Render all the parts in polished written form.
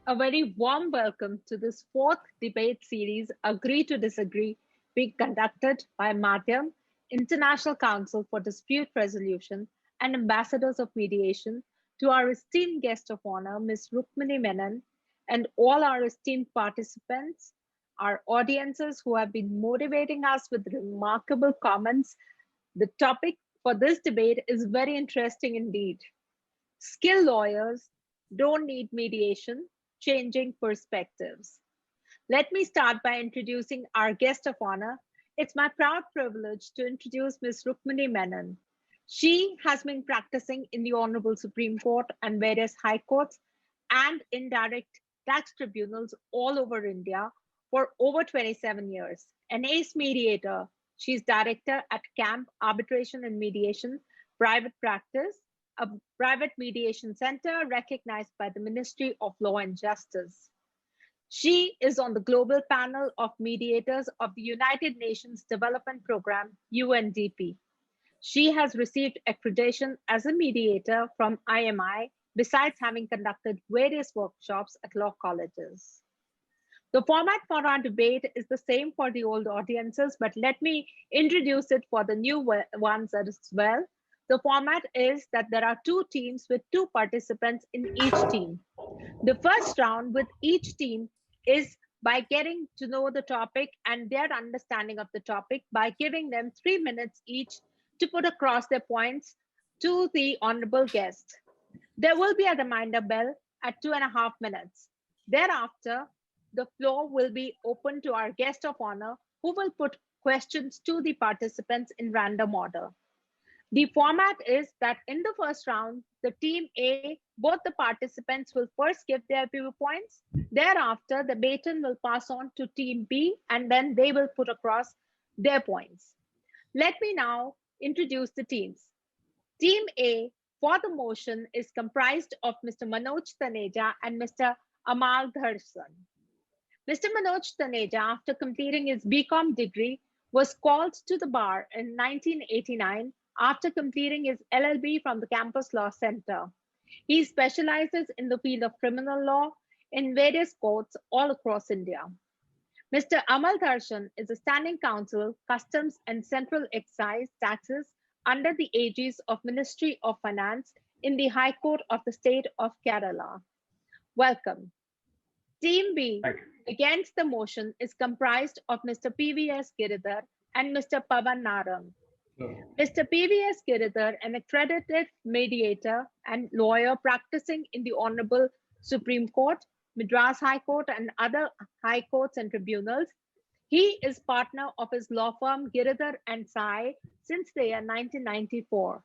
A very warm welcome to this fourth debate series, Agree to Disagree, being conducted by Madhyam, International Council for Dispute Resolution, and Ambassadors of Mediation, to our esteemed guest of honor, Ms. Rukmini Menon, and all our esteemed participants, our audiences who have been motivating us with remarkable comments. The topic for this debate is very interesting indeed. Skilled lawyers don't need mediation, changing perspectives. Let me start by introducing our guest of honor. It's my proud privilege to introduce Ms. Rukmini Menon. She has been practicing in the Honorable Supreme Court and various high courts and indirect tax tribunals all over India for over 27 years. An ace mediator, she's director at CAMP Arbitration and Mediation Private Practice, a private mediation center recognized by the Ministry of Law and Justice. She is on the global panel of mediators of the United Nations Development Programme, UNDP. She has received accreditation as a mediator from IMI, besides having conducted various workshops at law colleges. The format for our debate is the same for the old audiences, but let me introduce it for the new ones as well. The format is that there are two teams with two participants in each team. The first round with each team is by getting to know the topic and their understanding of the topic by giving them 3 minutes each to put across their points to the honorable guest. There will be a reminder bell at 2.5 minutes. Thereafter, the floor will be open to our guest of honor who will put questions to the participants in random order. The format is that in the first round, the team A, both the participants will first give their viewpoints. Thereafter, the baton will pass on to team B and then they will put across their points. Let me now introduce the teams. Team A for the motion is comprised of Mr. Manoj Taneja and Mr. Amal Dharshan. Mr. Manoj Taneja, after completing his BCom degree, was called to the bar in 1989 after completing his LLB from the Campus Law Center. He specializes in the field of criminal law in various courts all across India. Mr. Amal Dharshan is a standing counsel, Customs and Central Excise Taxes under the aegis of Ministry of Finance in the High Court of the State of Kerala. Welcome. Team B against the motion is comprised of Mr. PVS Giridhar and Mr. Pavan Narang. Mr. PVS Giridhar, an accredited mediator and lawyer practicing in the Honorable Supreme Court, Madras High Court, and other high courts and tribunals. He is partner of his law firm Giridhar and Sai since the year 1994.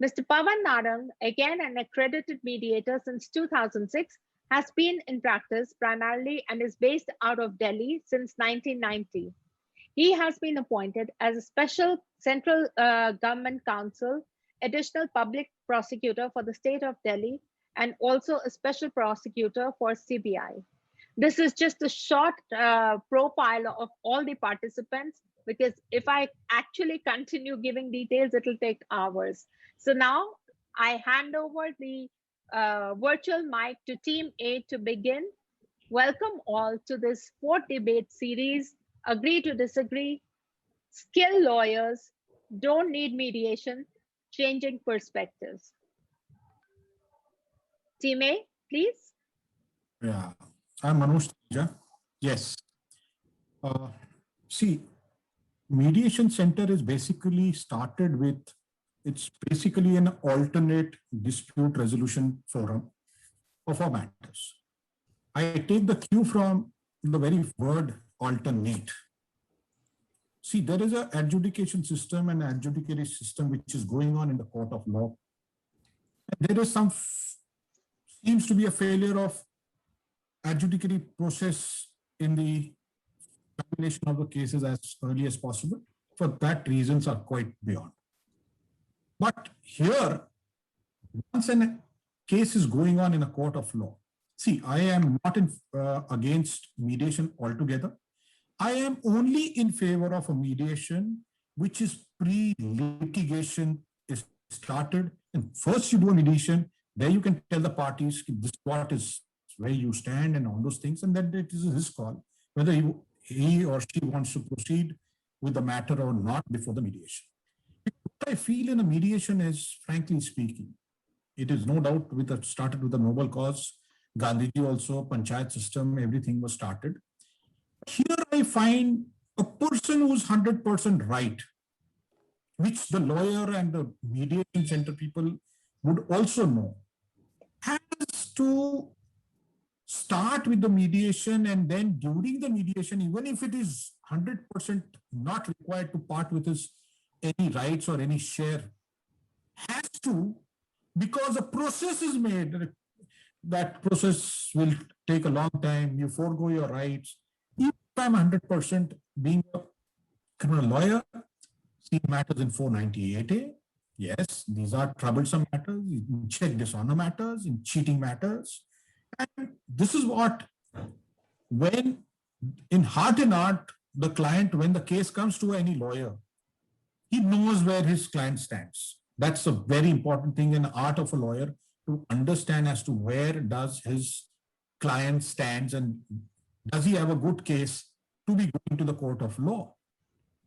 Mr. Pavan Narang, again an accredited mediator since 2006, has been in practice primarily and is based out of Delhi since 1990. He has been appointed as a special central government counsel, additional public prosecutor for the state of Delhi, and also a special prosecutor for CBI. This is just a short profile of all the participants, because if I actually continue giving details, it'll take hours. So now I hand over the virtual mic to Team A to begin. Welcome all to this fourth debate series, Agree to Disagree, Skilled Lawyers Don't Need Mediation, Changing Perspectives. Team A, please. Yeah, I'm Manoj Taneja. Yes. See, Mediation Center is basically started with, it's basically an alternate dispute resolution forum of our matters. I take the cue from the very word alternate. See, there is an adjudication system and adjudicatory system which is going on in the court of law. And there is seems to be a failure of adjudicatory process in the termination of the cases as early as possible. For that, reasons are quite beyond. But here, once a case is going on in a court of law, see, I am not against mediation altogether. I am only in favor of a mediation which is pre-litigation is started. And first you do a mediation, there you can tell the parties this is what is where you stand and all those things, and then it is his call whether he or she wants to proceed with the matter or not before the mediation. What I feel in a mediation is, frankly speaking, it is no doubt started with a noble cause. Gandhiji also, panchayat system, everything was started. Here I find a person who's 100% right, which the lawyer and the mediation center people would also know, has to start with the mediation, and then during the mediation, even if it is 100% not required to part with his any rights or any share, has to, because a process is made. That process will take a long time. You forego your rights. If I'm 100% being a criminal lawyer, see matters in 498A. Yes, these are troublesome matters, in check dishonor matters, in cheating matters. And this is what, when in heart and heart, the client, when the case comes to any lawyer, he knows where his client stands. That's a very important thing in the art of a lawyer, to understand as to where does his client stands and does he have a good case to be going to the court of law.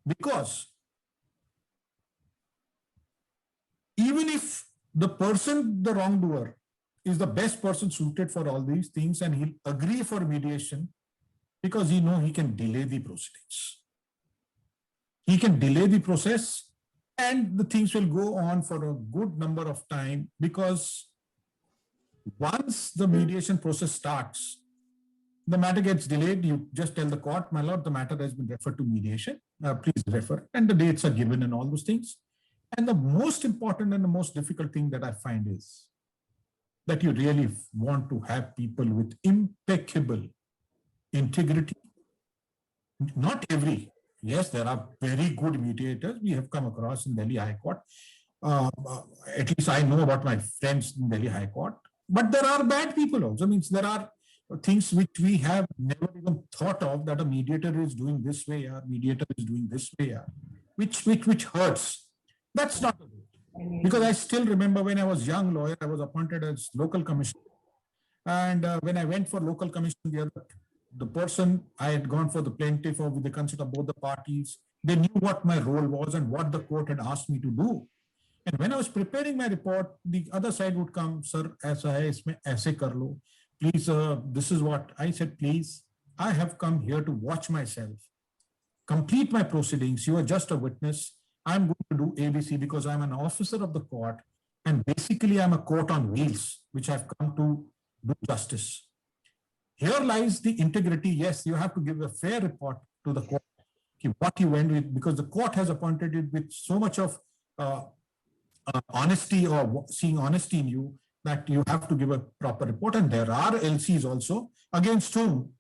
Because even if the person, the wrongdoer, is the best person suited for all these things, and he'll agree for mediation because he knows he can delay the proceedings. He can delay the process and the things will go on for a good number of time, because once the mediation process starts, the matter gets delayed. You just tell the court, my lord, the matter has been referred to mediation. Please refer. And the dates are given and all those things. And the most important and the most difficult thing that I find is that you really want to have people with impeccable integrity. Not every, yes, there are very good mediators we have come across in Delhi High Court. At least I know about my friends in Delhi High Court. But there are bad people also. Means there are things which we have never even thought of, that a mediator is doing this way, a mediator is doing this way, which hurts. That's not good. Because I still remember when I was young lawyer, I was appointed as local commissioner. And when I went for local commissioner, the person I had gone for the plaintiff, or with the consent of both the parties, they knew what my role was and what the court had asked me to do. And when I was preparing my report, the other side would come, sir, aisa hai, isme aise kar lo. Please, this is what I said. Please, I have come here to watch myself, complete my proceedings. You are just a witness. I'm going to do ABC because I'm an officer of the court, and basically I'm a court on wheels, which I've come to do justice. Here lies the integrity. Yes, you have to give a fair report to the court, what you went with, because the court has appointed it with so much of honesty, or seeing honesty in you, that you have to give a proper report. And there are LCs also against whom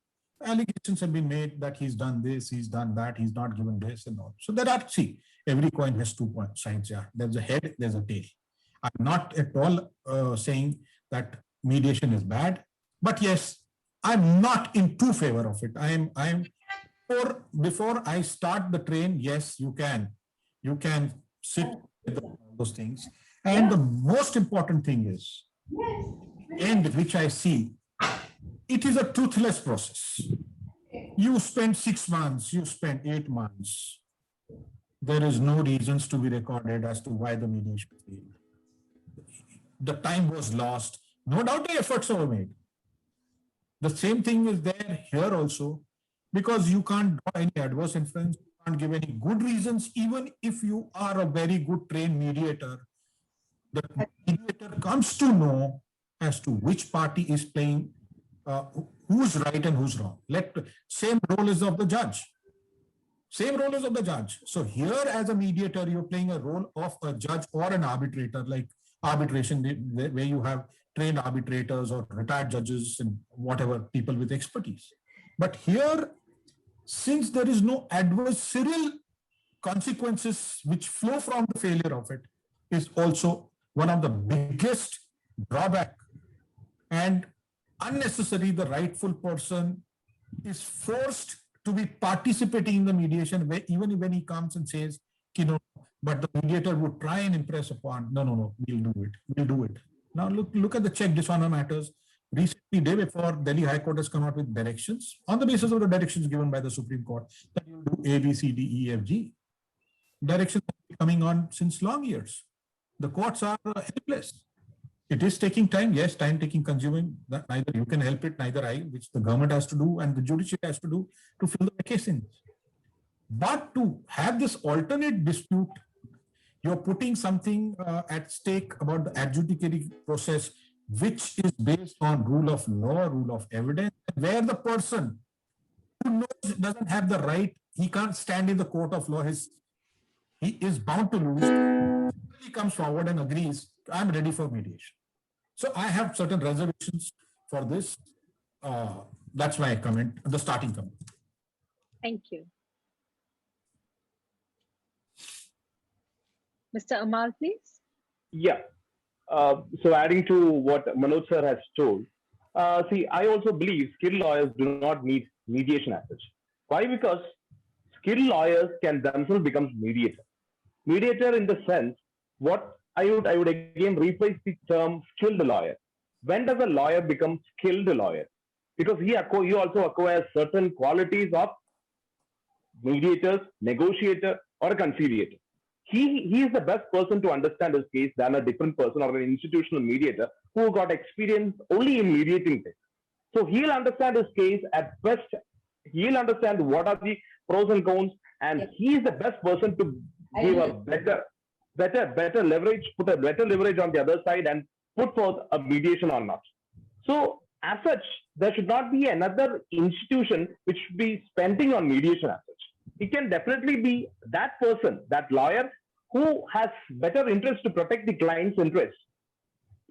allegations have been made that he's done this, he's done that, he's not given this and all. So there are, see, every coin has 2 sides. Yeah, there's a head, there's a tail. I'm not at all saying that mediation is bad, but yes, I'm not in too favor of it. I'm for, before I start the train, yes, you can sit with those things. And the most important thing is, and which I see, it is a toothless process. You spend 6 months, you spend 8 months. There is no reasons to be recorded as to why the mediation failed. The time was lost. No doubt the efforts were made. The same thing is there here also, because you can't draw any adverse inference, you can't give any good reasons. Even if you are a very good trained mediator, the mediator comes to know as to which party is playing, who's right and who's wrong. Same role is of the judge. Same role is of the judge. So here as a mediator, you're playing a role of a judge or an arbitrator, like arbitration, where you have trained arbitrators or retired judges and whatever, people with expertise. But here, since there is no adversarial consequences which flow from the failure of it, is also one of the biggest drawback. And unnecessary, the rightful person is forced to be participating in the mediation, where even when he comes and says, no, but the mediator would try and impress upon, no, we'll do it. Now look at the check dishonor matters. Recently, day before, Delhi High Court has come out with directions on the basis of the directions given by the Supreme Court that you do A, B, C, D, E, F, G. Directions have been coming on since long years. The courts are helpless. It is taking time, yes, time taking, consuming. That neither you can help it, neither I, which the government has to do and the judiciary has to do to fill the case in. But to have this alternate dispute, you're putting something at stake about the adjudicatory process, which is based on rule of law, rule of evidence, where the person who knows doesn't have the right, he can't stand in the court of law, he is bound to lose. He comes forward and agrees, I'm ready for mediation. So I have certain reservations for this. That's my comment, the starting comment. Thank you. Mr. Amal, please. Yeah. So adding to what Manoj sir has told, see, I also believe skilled lawyers do not need mediation as such. Why? Because skilled lawyers can themselves become mediator. Mediator in the sense, what I would again replace the term skilled lawyer. When does a lawyer become skilled lawyer? Because he also acquires certain qualities of mediators, negotiator, or a conciliator. He is the best person to understand his case than a different person or an institutional mediator who got experience only in mediating things. So he'll understand his case at best. He'll understand what are the pros and cons, and he is the best person to give a better leverage, put a better leverage on the other side and put forth a mediation or not. So as such, there should not be another institution which should be spending on mediation as such. It can definitely be that person, that lawyer, who has better interest to protect the client's interest,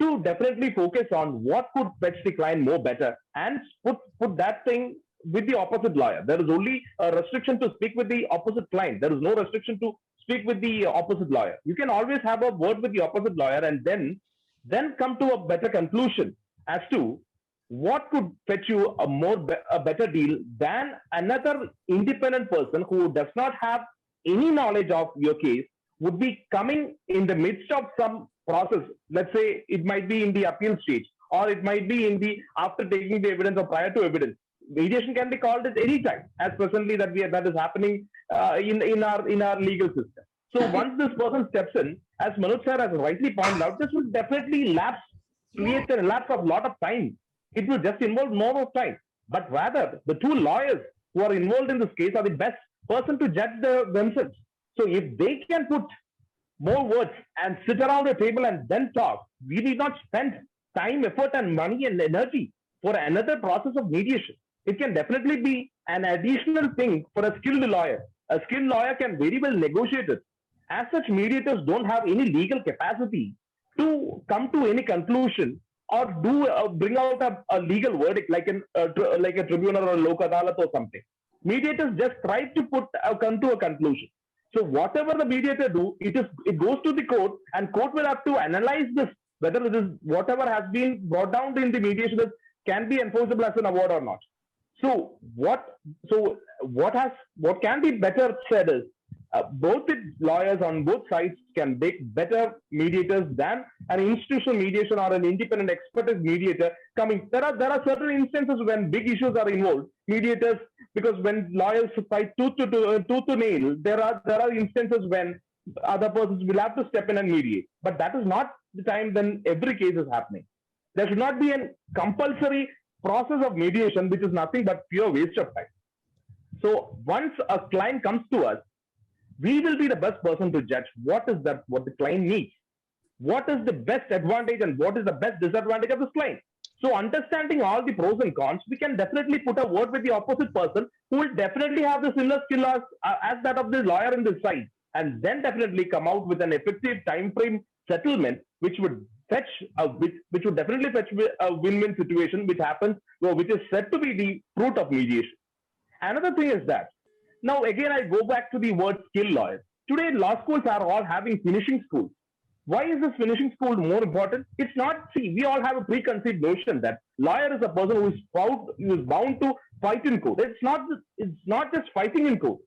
to definitely focus on what could fetch the client more better and put that thing with the opposite lawyer. There is only a restriction to speak with the opposite client. There is no restriction to speak with the opposite lawyer. You can always have a word with the opposite lawyer and then come to a better conclusion as to what could fetch you a better deal than another independent person who does not have any knowledge of your case would be coming in the midst of some process. Let's say it might be in the appeal stage, or it might be in the after taking the evidence or prior to evidence. Mediation can be called at any time, as presently that is happening in our legal system. So once this person steps in, as Manoj sir has rightly pointed out, this will definitely create a lapse of a lot of time. It will just involve more of time. But rather, the two lawyers who are involved in this case are the best person to judge themselves. So if they can put more words and sit around the table and then talk, we need not spend time, effort, and money and energy for another process of mediation. It can definitely be an additional thing for a skilled lawyer. A skilled lawyer can very well negotiate it. As such, mediators don't have any legal capacity to come to any conclusion or bring out a legal verdict like a tribunal or a lok adalat or something. Mediators just try to come to a conclusion. So whatever the mediator do, it goes to the court, and court will have to analyze this, whether it is whatever has been brought down in the mediation can be enforceable as an award or not. So what can be better said is both the lawyers on both sides can make better mediators than an institutional mediation or an independent expertise mediator coming. There are certain instances when big issues are involved. Mediators, because when lawyers fight tooth to nail, there are instances when other persons will have to step in and mediate. But that is not the time when every case is happening. There should not be a compulsory process of mediation, which is nothing but pure waste of time. So once a client comes to us, we will be the best person to judge what the client needs, what is the best advantage and what is the best disadvantage of this client. So understanding all the pros and cons, we can definitely put a word with the opposite person who will definitely have the similar skill as that of the lawyer in this side, and then definitely come out with an effective time frame settlement, which would definitely fetch a win-win situation, which is said to be the fruit of mediation. Another thing is that, now again I go back to the word skilled lawyers. Today law schools are all having finishing schools. Why is this finishing school more important? It's not, we all have a preconceived notion that lawyer is a person who is bound to fight in court. It's not just fighting in court.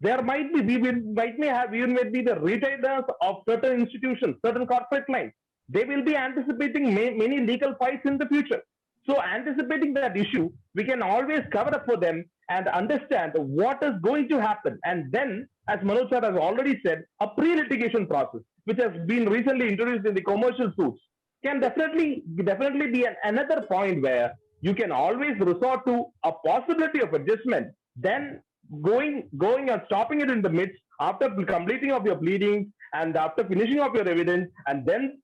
There might be, we might be the retailers of certain institutions, certain corporate clients. They will be anticipating many legal fights in the future. So anticipating that issue, we can always cover up for them and understand what is going to happen. And then, as Manoj sir has already said, a pre-litigation process, which has been recently introduced in the commercial suits, can definitely be another point where you can always resort to a possibility of adjustment, then going and stopping it in the midst after completing of your pleadings and after finishing of your evidence, and then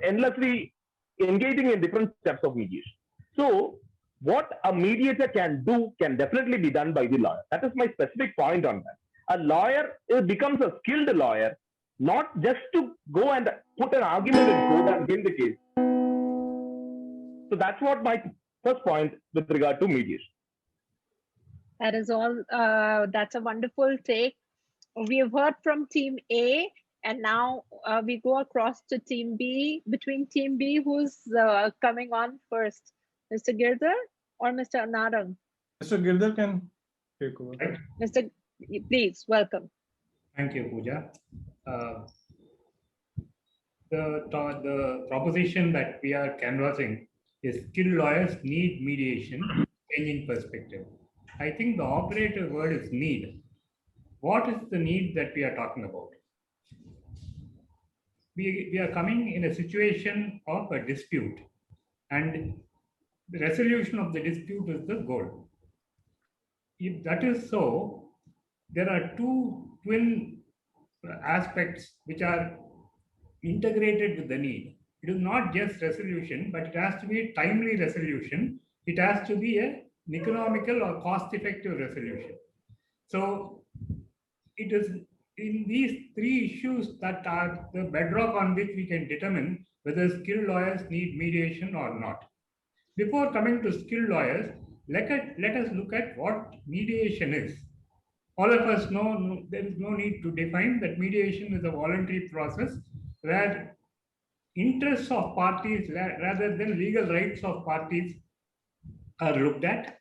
endlessly engaging in different steps of mediation. So what a mediator can do can definitely be done by the lawyer. That is my specific point on that. A lawyer becomes a skilled lawyer, not just to go and put an argument in court and win the case. So that's what my first point with regard to mediation. That is all. That's a wonderful take. We have heard from Team A, and now we go across to Team B. Between Team B, who's coming on first, Mr. Girdhar or Mr. Narang? Mr. Girdhar can take over. Mr. Please, welcome. Thank you, Pooja. The proposition that we are canvassing is skilled lawyers need mediation, changing perspective. I think the operative word is need. What is the need that we are talking about? We are coming in a situation of a dispute, and the resolution of the dispute is the goal. If that is so, there are two twin aspects which are integrated with the need. It is not just resolution, but it has to be a timely resolution. It has to be an economical or cost-effective resolution. So it is in these three issues that are the bedrock on which we can determine whether skilled lawyers need mediation or not. Before coming to skilled lawyers, let us look at what mediation is. All of us know there is no need to define that mediation is a voluntary process where interests of parties rather than legal rights of parties are looked at.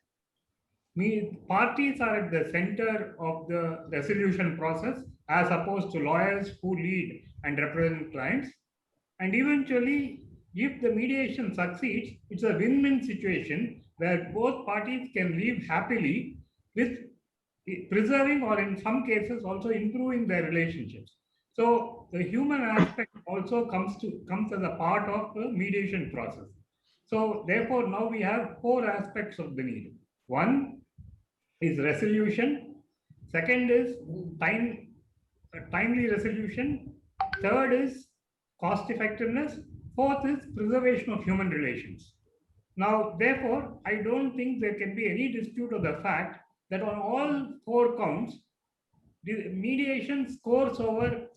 Parties are at the center of the resolution process as opposed to lawyers who lead and represent clients. And eventually, if the mediation succeeds, it's a win-win situation where both parties can live happily with preserving or in some cases also improving their relationships. So the human aspect also comes as a part of the mediation process. So therefore, now we have four aspects of the need. One is resolution. Second is timely resolution. Third is cost effectiveness. Fourth is preservation of human relations. Now, therefore, I don't think there can be any dispute of the fact that on all four counts, the mediation scores over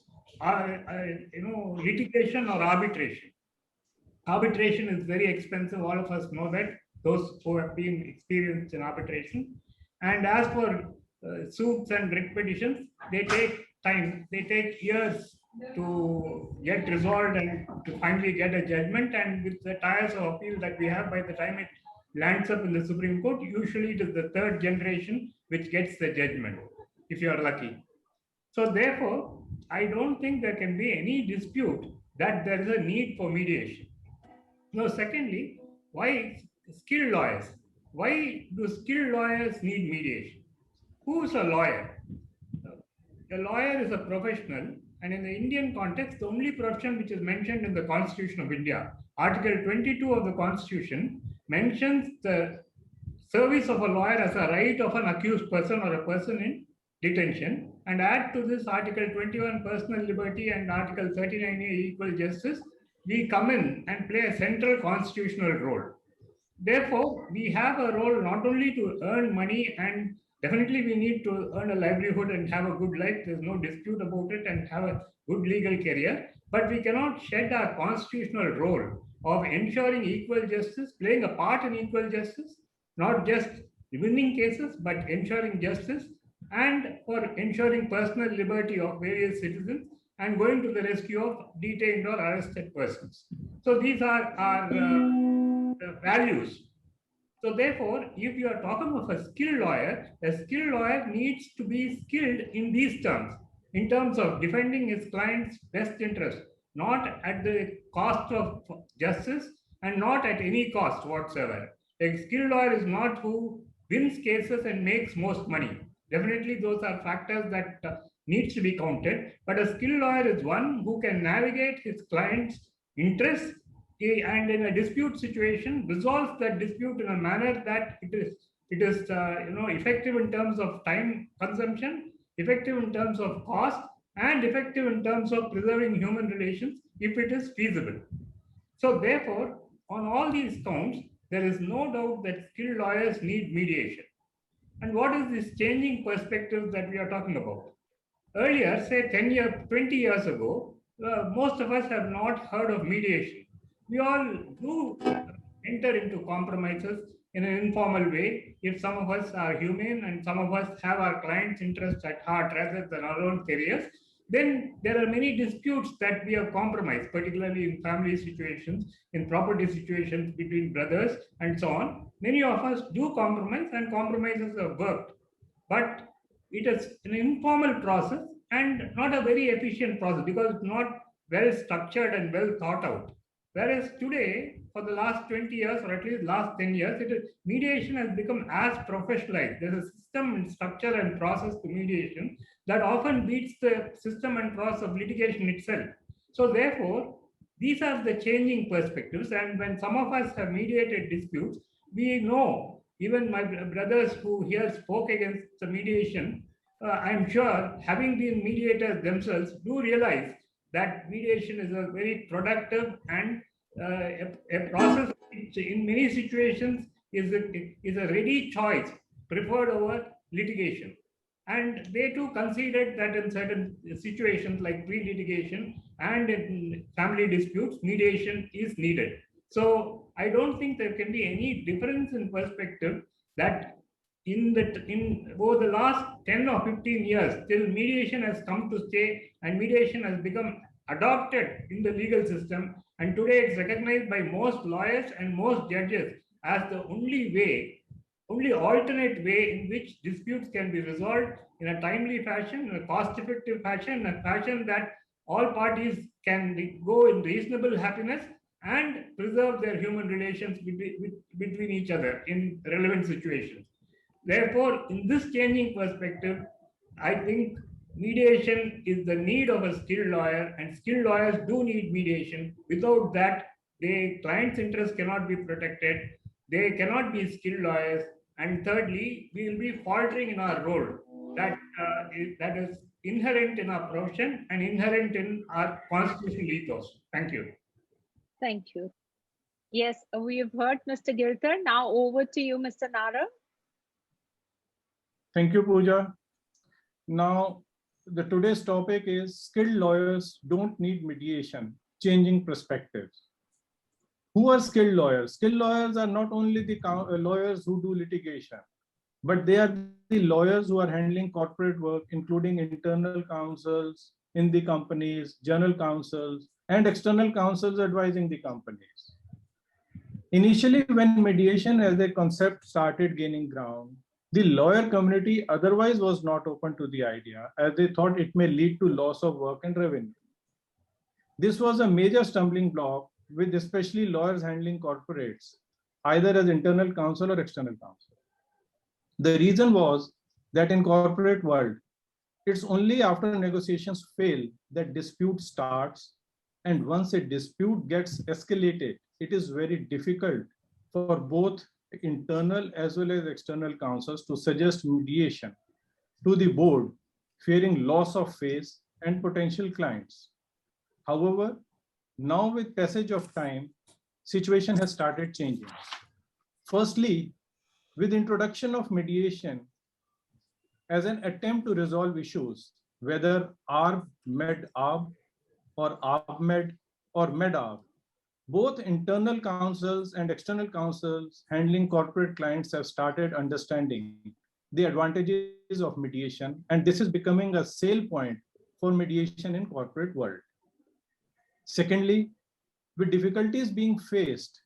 litigation or arbitration. Arbitration is very expensive. All of us know that, those who have been experienced in arbitration. And as for suits and writ petitions, they take time. They take years to get resolved and to finally get a judgment. And with the tiers of appeal that we have, by the time it lands up in the Supreme Court, usually it is the third generation which gets the judgment, if you are lucky. So therefore, I don't think there can be any dispute that there is a need for mediation. Now, secondly, why skilled lawyers? Why do skilled lawyers need mediation? Who's a lawyer? A lawyer is a professional, and in the Indian context, the only profession which is mentioned in the Constitution of India, Article 22 of the Constitution, mentions the service of a lawyer as a right of an accused person or a person in detention, and add to this Article 21 personal liberty and Article 39A equal justice, we come in and play a central constitutional role. Therefore, we have a role not only to earn money, and definitely we need to earn a livelihood and have a good life, there's no dispute about it, and have a good legal career, but we cannot shed our constitutional role of ensuring equal justice, playing a part in equal justice, not just winning cases, but ensuring justice, and for ensuring personal liberty of various citizens and going to the rescue of detained or arrested persons. So these are our values. So therefore, if you are talking of a skilled lawyer needs to be skilled in these terms, in terms of defending his client's best interest, not at the cost of justice and not at any cost whatsoever. A skilled lawyer is not who wins cases and makes most money. Definitely, those are factors that needs to be counted. But a skilled lawyer is one who can navigate his client's interests and in a dispute situation resolves that dispute in a manner that it is effective in terms of time consumption, effective in terms of cost, and effective in terms of preserving human relations if it is feasible. So therefore, on all these counts, there is no doubt that skilled lawyers need mediation. And what is this changing perspective that we are talking about? Earlier, say 10 years, 20 years ago, most of us have not heard of mediation. We all do enter into compromises in an informal way if some of us are human and some of us have our clients' interests at heart rather than our own careers. Then there are many disputes that we have compromised, particularly in family situations, in property situations between brothers, and so on. Many of us do compromise, and compromises have worked. But it is an informal process and not a very efficient process because it's not well structured and well thought out. Whereas today, for the last 20 years or at least last 10 years, mediation has become as professionalized. There's a system and structure and process to mediation that often beats the system and process of litigation itself. So therefore, these are the changing perspectives. And when some of us have mediated disputes, we know, even my brothers who here spoke against the mediation, I'm sure, having been mediators themselves, do realize that mediation is a very productive and a process which in many situations is a ready choice preferred over litigation. And they too considered that in certain situations like pre-litigation and in family disputes, mediation is needed. So I don't think there can be any difference in perspective that over the last 10 or 15 years, till mediation has come to stay and mediation has become adopted in the legal system. And today it's recognized by most lawyers and most judges as the only alternate way in which disputes can be resolved in a timely fashion, in a cost-effective fashion, in a fashion that all parties can go in reasonable happiness and preserve their human relations between each other in relevant situations. Therefore, in this changing perspective, I think mediation is the need of a skilled lawyer, and skilled lawyers do need mediation. Without that, the client's interests cannot be protected. They cannot be skilled lawyers. And thirdly, we will be faltering in our role that is inherent in our profession and inherent in our constitutional ethos. Thank you. Thank you. Yes, we've heard Mr. Girdhar. Now over to you, Mr. Nara. Thank you, Pooja. Now, today's topic is skilled lawyers don't need mediation, changing perspectives. Who are skilled lawyers? Skilled lawyers are not only the lawyers who do litigation, but they are the lawyers who are handling corporate work, including internal counsels in the companies, general counsels, and external counsels advising the companies. Initially, when mediation as a concept started gaining ground, the lawyer community otherwise was not open to the idea, as they thought it may lead to loss of work and revenue. This was a major stumbling block with especially lawyers handling corporates, either as internal counsel or external counsel. The reason was that in corporate world, it's only after negotiations fail that dispute starts. And once a dispute gets escalated, it is very difficult for both internal as well as external counsels to suggest mediation to the board, fearing loss of face and potential clients. However, now with passage of time, situation has started changing. Firstly, with introduction of mediation as an attempt to resolve issues, whether ARB, Med-ARB, or ARB-Med, or Med-ARB, both internal counsels and external counsels handling corporate clients have started understanding the advantages of mediation, and this is becoming a sale point for mediation in corporate world. Secondly, with difficulties being faced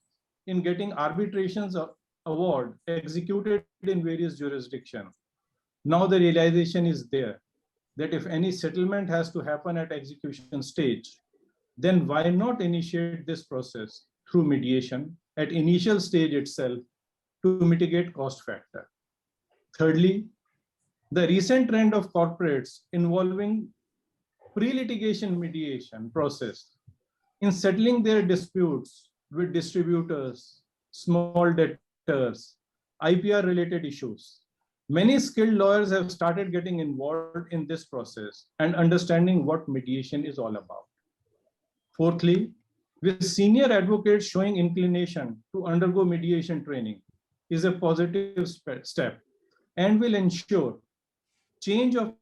in getting arbitrations award executed in various jurisdictions, now the realization is there that if any settlement has to happen at execution stage, then why not initiate this process through mediation at initial stage itself to mitigate cost factor. Thirdly, the recent trend of corporates involving pre-litigation mediation process in settling their disputes with distributors, small debtors, IPR related issues. Many skilled lawyers have started getting involved in this process and understanding what mediation is all about. Fourthly, with senior advocates showing inclination to undergo mediation training is a positive step and will ensure change of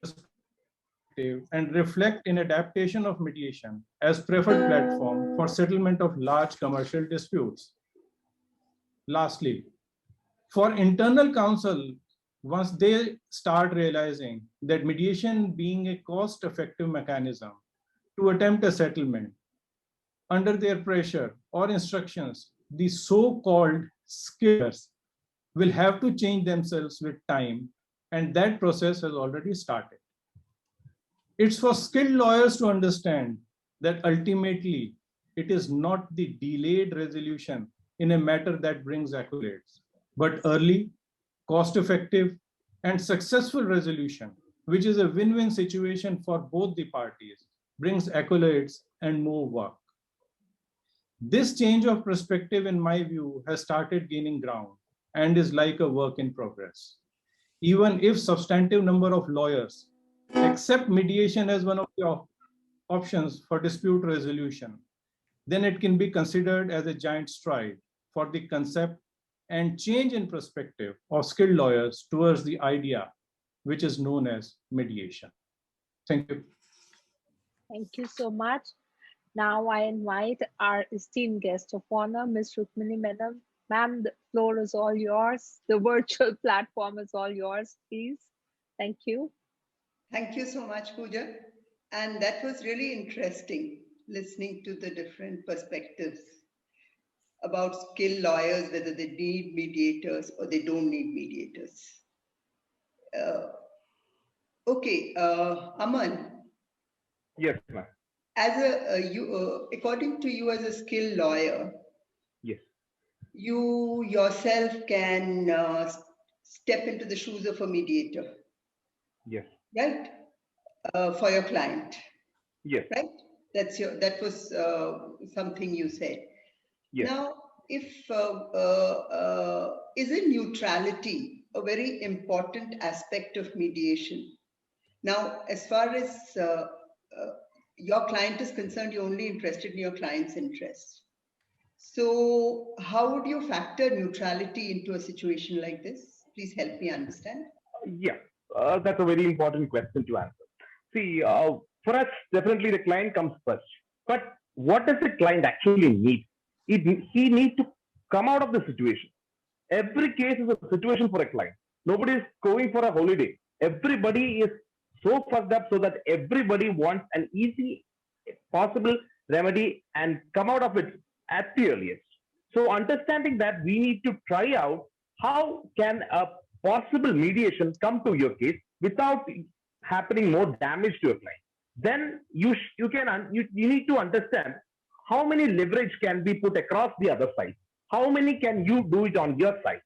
perspective and reflect in adaptation of mediation as preferred platform for settlement of large commercial disputes. Lastly, for internal counsel, once they start realizing that mediation being a cost-effective mechanism to attempt a settlement, under their pressure or instructions, the so-called skillers will have to change themselves with time, and that process has already started. It's for skilled lawyers to understand that ultimately it is not the delayed resolution in a matter that brings accolades, but early, cost-effective, and successful resolution, which is a win-win situation for both the parties, brings accolades and more work. This change of perspective, in my view, has started gaining ground and is like a work in progress. Even if substantive number of lawyers accept mediation as one of the options for dispute resolution, then it can be considered as a giant stride for the concept and change in perspective of skilled lawyers towards the idea which is known as mediation. Thank you. Thank you so much. Now I invite our esteemed guest of honor, Ms. Rukmini Menon. Ma'am, the floor is all yours. The virtual platform is all yours, please. Thank you. Thank you so much, Pooja. And that was really interesting, listening to the different perspectives about skilled lawyers, whether they need mediators or they don't need mediators. Aman. Yes, ma'am. According to you as a skilled lawyer, yes, you yourself can step into the shoes of a mediator. Yes. Right? For your client. Yes. Right? That was something you said. Yes. Now, isn't neutrality a very important aspect of mediation? Now, as far as your client is concerned, you're only interested in your client's interests. So how would you factor neutrality into a situation like this? Please help me understand. Yeah, that's a very important question to answer. See, for us, definitely the client comes first. But what does the client actually need? He needs to come out of the situation. Every case is a situation for a client. Nobody is going for a holiday. Everybody is so fucked up so that everybody wants an easy possible remedy and come out of it at the earliest. So understanding that, we need to try out how can a possible mediation come to your case without happening more damage to your client. Then you need to understand how many leverage can be put across the other side. How many can you do it on your side?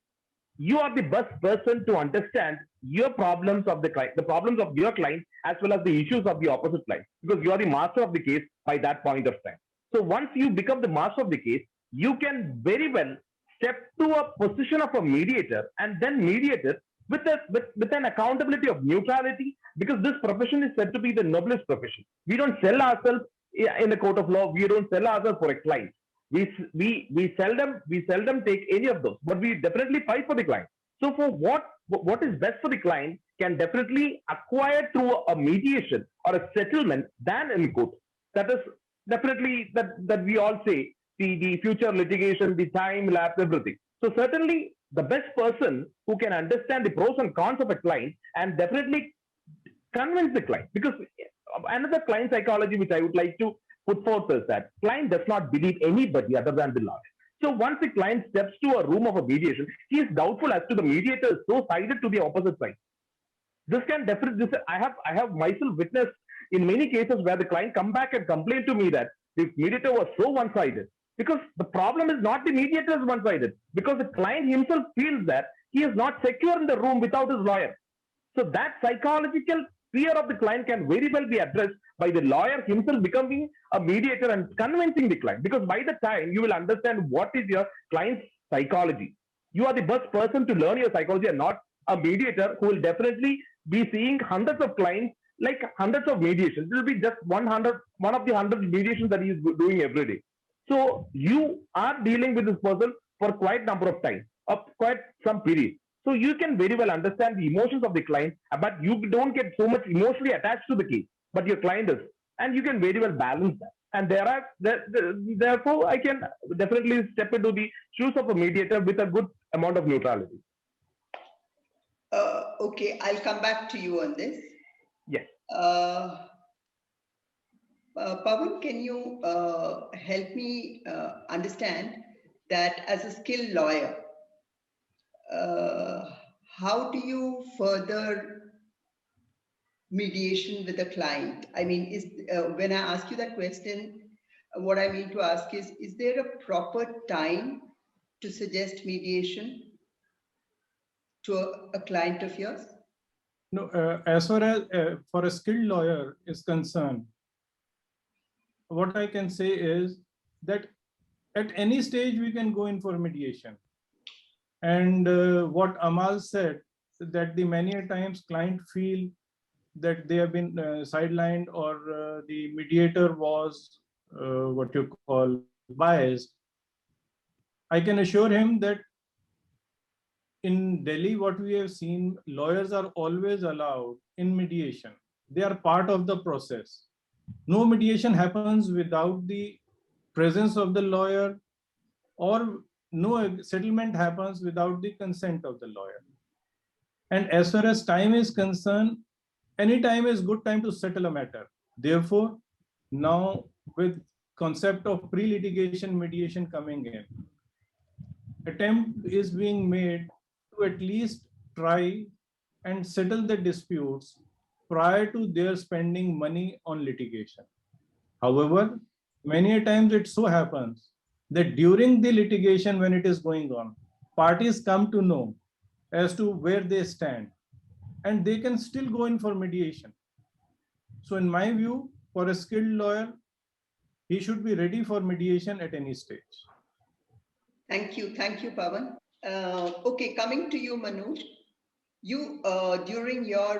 You are the best person to understand your problems of the client, the problems of your client, as well as the issues of the opposite client, because you are the master of the case by that point of time. So once you become the master of the case, you can very well step to a position of a mediator and then mediate it with an accountability of neutrality, because this profession is said to be the noblest profession. We don't sell ourselves in the court of law. We don't sell ourselves for a client. We seldom take any of those, but we definitely fight for the client. So for what is best for the client can definitely acquire through a mediation or a settlement than in court. That is definitely that we all say the future litigation, the time lapse, everything. So certainly the best person who can understand the pros and cons of a client and definitely convince the client, because another client psychology which I would like to put forth is that client does not believe anybody other than the lawyer. So once the client steps to a room of a mediation, he is doubtful as to the mediator is so sided to the opposite side. This can definitely, I have myself witnessed in many cases where the client come back and complain to me that the mediator was so one-sided. Because the problem is not the mediator's one-sided, because the client himself feels that he is not secure in the room without his lawyer. So that psychological fear of the client can very well be addressed by the lawyer himself becoming a mediator and convincing the client. Because by the time you will understand what is your client's psychology, you are the best person to learn your psychology and not a mediator who will definitely be seeing hundreds of clients, like hundreds of mediations. It will be just one of the 100 mediations that he is doing every day. So you are dealing with this person for quite number of time, of quite some period. So you can very well understand the emotions of the client, but you don't get so much emotionally attached to the case, but your client is, and you can very well balance that. And therefore, I can definitely step into the shoes of a mediator with a good amount of neutrality. Okay, I'll come back to you on this. Yes. Pawan, can you help me understand that as a skilled lawyer, how do you further mediation with a client? I mean, when I ask you that question, what I mean to ask is there a proper time to suggest mediation to a client of yours? No, as far as for a skilled lawyer is concerned, what I can say is that at any stage we can go in for mediation. And what Amal said, that the many a times client feel that they have been sidelined, or the mediator was what you call biased. I can assure him that in Delhi, what we have seen, lawyers are always allowed in mediation. They are part of the process. No mediation happens without the presence of the lawyer, or no settlement happens without the consent of the lawyer. And as far as time is concerned, any time is good time to settle a matter. Therefore, now with concept of pre-litigation mediation coming in, attempt is being made to at least try and settle the disputes prior to their spending money on litigation. However, many a times it so happens that during the litigation, when it is going on, parties come to know as to where they stand, and they can still go in for mediation. So in my view, for a skilled lawyer, he should be ready for mediation at any stage. Thank you, Pawan. Okay, coming to you, Manoj. You, during your,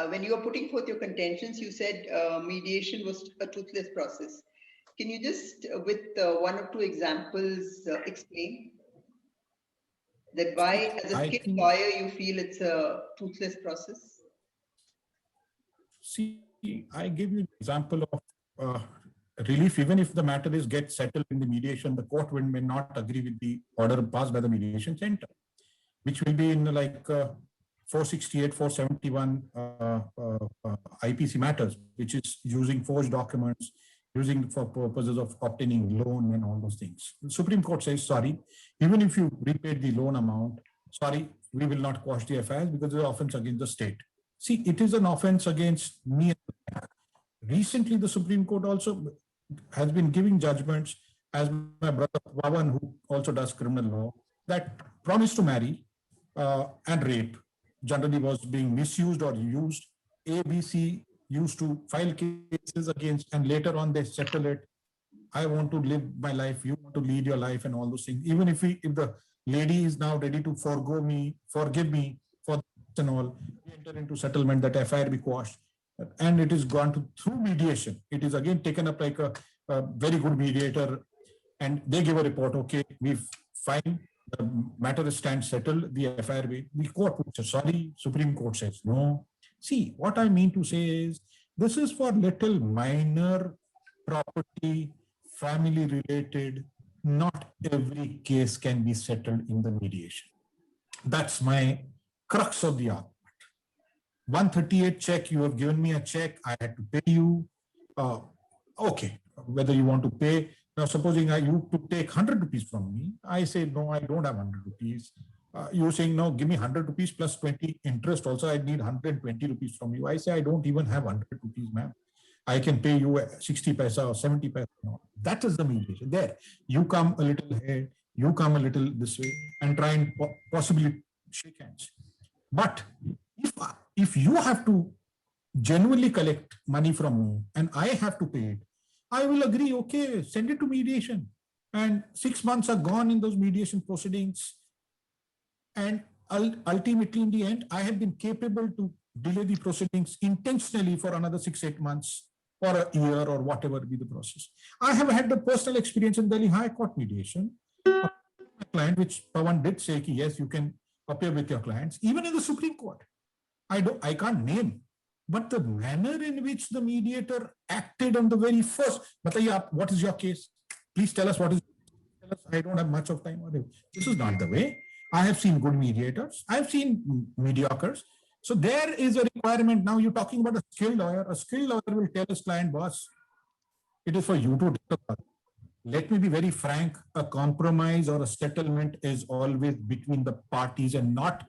when you were putting forth your contentions, you said mediation was a toothless process. Can you just, with one or two examples, explain that why, as a skilled lawyer, you feel it's a toothless process? See, I give you an example of relief. Even if the matter gets settled in the mediation, the court may not agree with the order passed by the mediation center, which will be in like 468, 471 IPC matters, which is using forged documents, using for purposes of obtaining loan and all those things. The Supreme Court says, sorry, even if you repaid the loan amount, sorry, we will not quash the affairs because it's an offense against the state. See, it is an offense against me. Recently, the Supreme Court also has been giving judgments, as my brother Pawan, who also does criminal law, that promise to marry and rape generally was being misused or used. ABC used to file cases against, and later on they settle it. I want to live my life, you want to lead your life, and all those things. Even if the lady is now ready to forgive me for this and all, we enter into settlement that FIR be quashed, and it is gone through mediation. It is again taken up like a very good mediator, and they give a report. Okay, we've filed, the matter stands settled. The FIR, the court would say sorry. Supreme Court says no. See, what I mean to say is, this is for little minor property, family related. Not every case can be settled in the mediation. That's my crux of the argument. 138 check, you have given me a check, I had to pay you. Okay, whether you want to pay. Now, supposing you to take 100 rupees from me, I say, no, I don't have 100 rupees. You're saying, no, give me 100 rupees plus 20 interest. Also, I need 120 rupees from you. I say, I don't even have 100 rupees, ma'am. I can pay you 60 paisa or 70 paisa. No, that is the mediation. There, you come a little ahead, you come a little this way, and try and possibly shake hands. But if you have to genuinely collect money from me and I have to pay it, I will agree, okay, send it to mediation. And 6 months are gone in those mediation proceedings. And ultimately, in the end, I have been capable to delay the proceedings intentionally for another 6-8 months or a year or whatever be the process. I have had the personal experience in Delhi High Court mediation. A client, which Pawan did say, yes, you can appear with your clients, even in the Supreme Court. I can't name, but the manner in which the mediator acted on the very first, what is your case? Please tell us what is. Tell us, I don't have much of time. This is not the way. I have seen good mediators. I have seen mediocres. So there is a requirement. Now you're talking about a skilled lawyer. A skilled lawyer will tell his client, boss, it is for you to discuss. Let me be very frank. A compromise or a settlement is always between the parties and not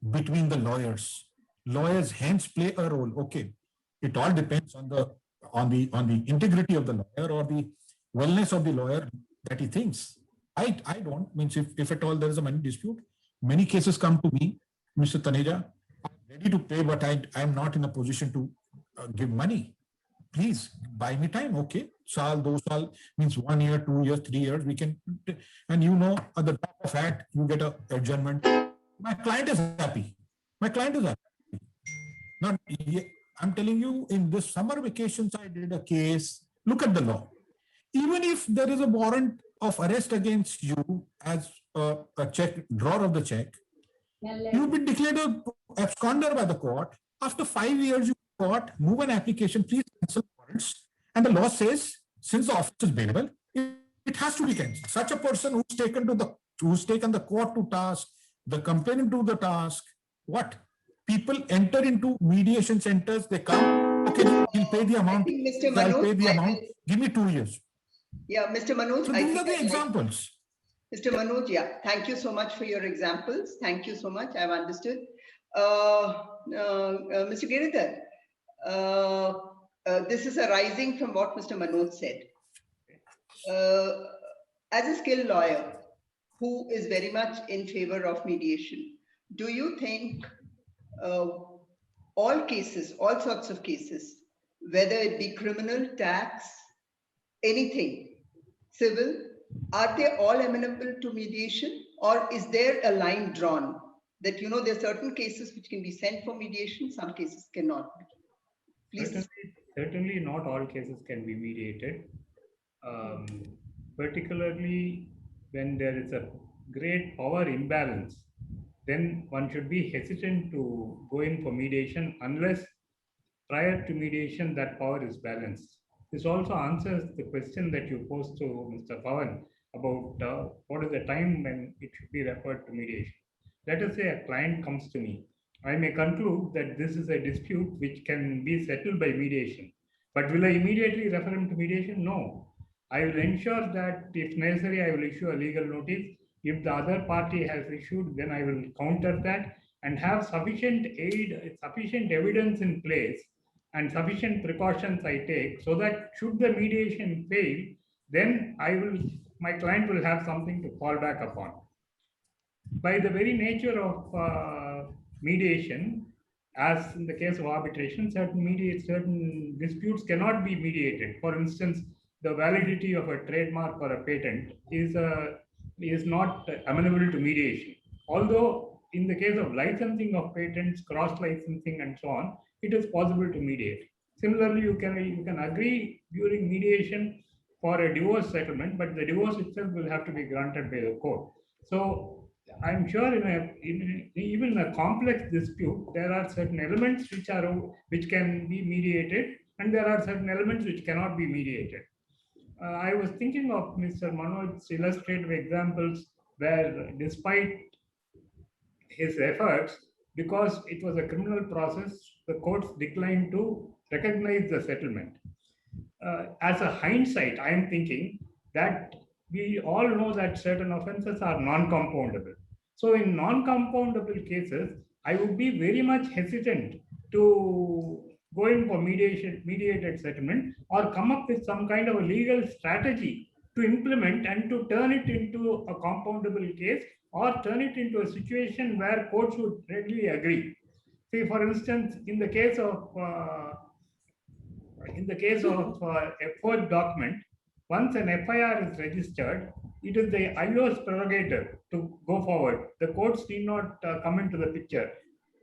between the lawyers. Lawyers hence play a role. Okay, it all depends on the integrity of the lawyer or the wellness of the lawyer that he thinks. I don't, means if at all there is a money dispute, many cases come to me, Mr. Taneja, I'm ready to pay, but I'm not in a position to give money. Please buy me time. Okay, saal, 2 saal, means 1 year, 2 years, 3 years, we can, and at the top of that, you get a adjournment. My client is happy. My client is happy. Not, I'm telling you, in this summer vacations, I did a case. Look at the law. Even if there is a warrant of arrest against you as a drawer of the check, you've been declared an absconder by the court. After 5 years, you move an application, please cancel warrants. And the law says, since the office is bailable, it has to be cancelled. Such a person who's taken the court to task, the complainant to the task, what? People enter into mediation centers, they come, okay, we'll pay the amount, I'll pay the amount, give me 2 years. Yeah, Mr. Manoj. So these are the examples. Mr. Manoj, yeah, thank you so much for your examples. Thank you so much. I've understood. Mr. Giridhar, this is arising from what Mr. Manoj said. As a skilled lawyer who is very much in favor of mediation, do you think all cases, all sorts of cases, whether it be criminal, tax, anything, civil, are they all amenable to mediation, or is there a line drawn that, there are certain cases which can be sent for mediation, some cases cannot? Please. Certainly not all cases can be mediated, particularly when there is a great power imbalance. Then one should be hesitant to go in for mediation unless prior to mediation that power is balanced. This also answers the question that you posed to Mr. Pawan about what is the time when it should be referred to mediation. Let us say a client comes to me. I may conclude that this is a dispute which can be settled by mediation. But will I immediately refer him to mediation? No. I will ensure that if necessary, I will issue a legal notice. If the other party has issued, then I will counter that and have sufficient evidence in place and sufficient precautions I take so that should the mediation fail, then my client will have something to fall back upon. By the very nature of mediation, as in the case of arbitration, certain disputes cannot be mediated. For instance, the validity of a trademark or a patent is not amenable to mediation. Although in the case of licensing of patents, cross-licensing and so on, it is possible to mediate. Similarly, you can agree during mediation for a divorce settlement, but the divorce itself will have to be granted by the court. So I'm sure even in a complex dispute, there are certain elements which can be mediated, and there are certain elements which cannot be mediated. I was thinking of Mr. Manoj's illustrative examples where, despite his efforts, because it was a criminal process, the courts declined to recognize the settlement. As a hindsight, I am thinking that we all know that certain offenses are non-compoundable. So in non-compoundable cases, I would be very much hesitant to going for mediated settlement, or come up with some kind of a legal strategy to implement and to turn it into a compoundable case, or turn it into a situation where courts would readily agree. See, for instance, in the case of a forged document, once an FIR is registered, it is the IO's prerogative to go forward. The courts need not come into the picture.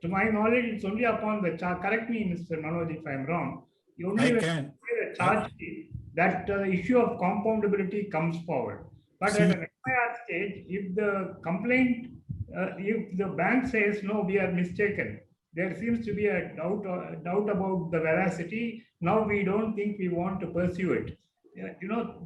To my knowledge, it's only upon the charge. Correct me, Mr. Manoj, if I'm wrong. Only when the charge sheet that the issue of compoundability comes forward. But at an FIR stage, if the complaint, if the bank says no, we are mistaken, there seems to be a doubt about the veracity. Now we don't think we want to pursue it.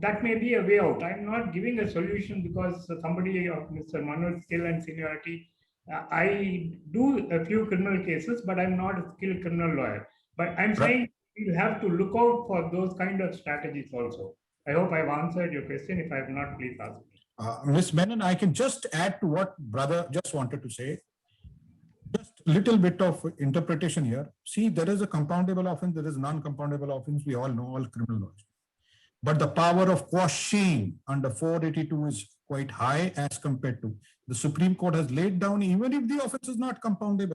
That may be a way out. I'm not giving a solution because somebody of Mr. Manoj's skill and seniority. I do a few criminal cases, but I'm not a skilled criminal lawyer. But I'm saying you have to look out for those kind of strategies also. I hope I've answered your question. If I have not, please ask me. Ms. Menon, I can just add to what brother just wanted to say. Just a little bit of interpretation here. See, there is a compoundable offense, there is non-compoundable offense. We all know, all criminal lawyers. But the power of quashing under 482 is quite high as compared to the Supreme Court has laid down, even if the offense is not compoundable,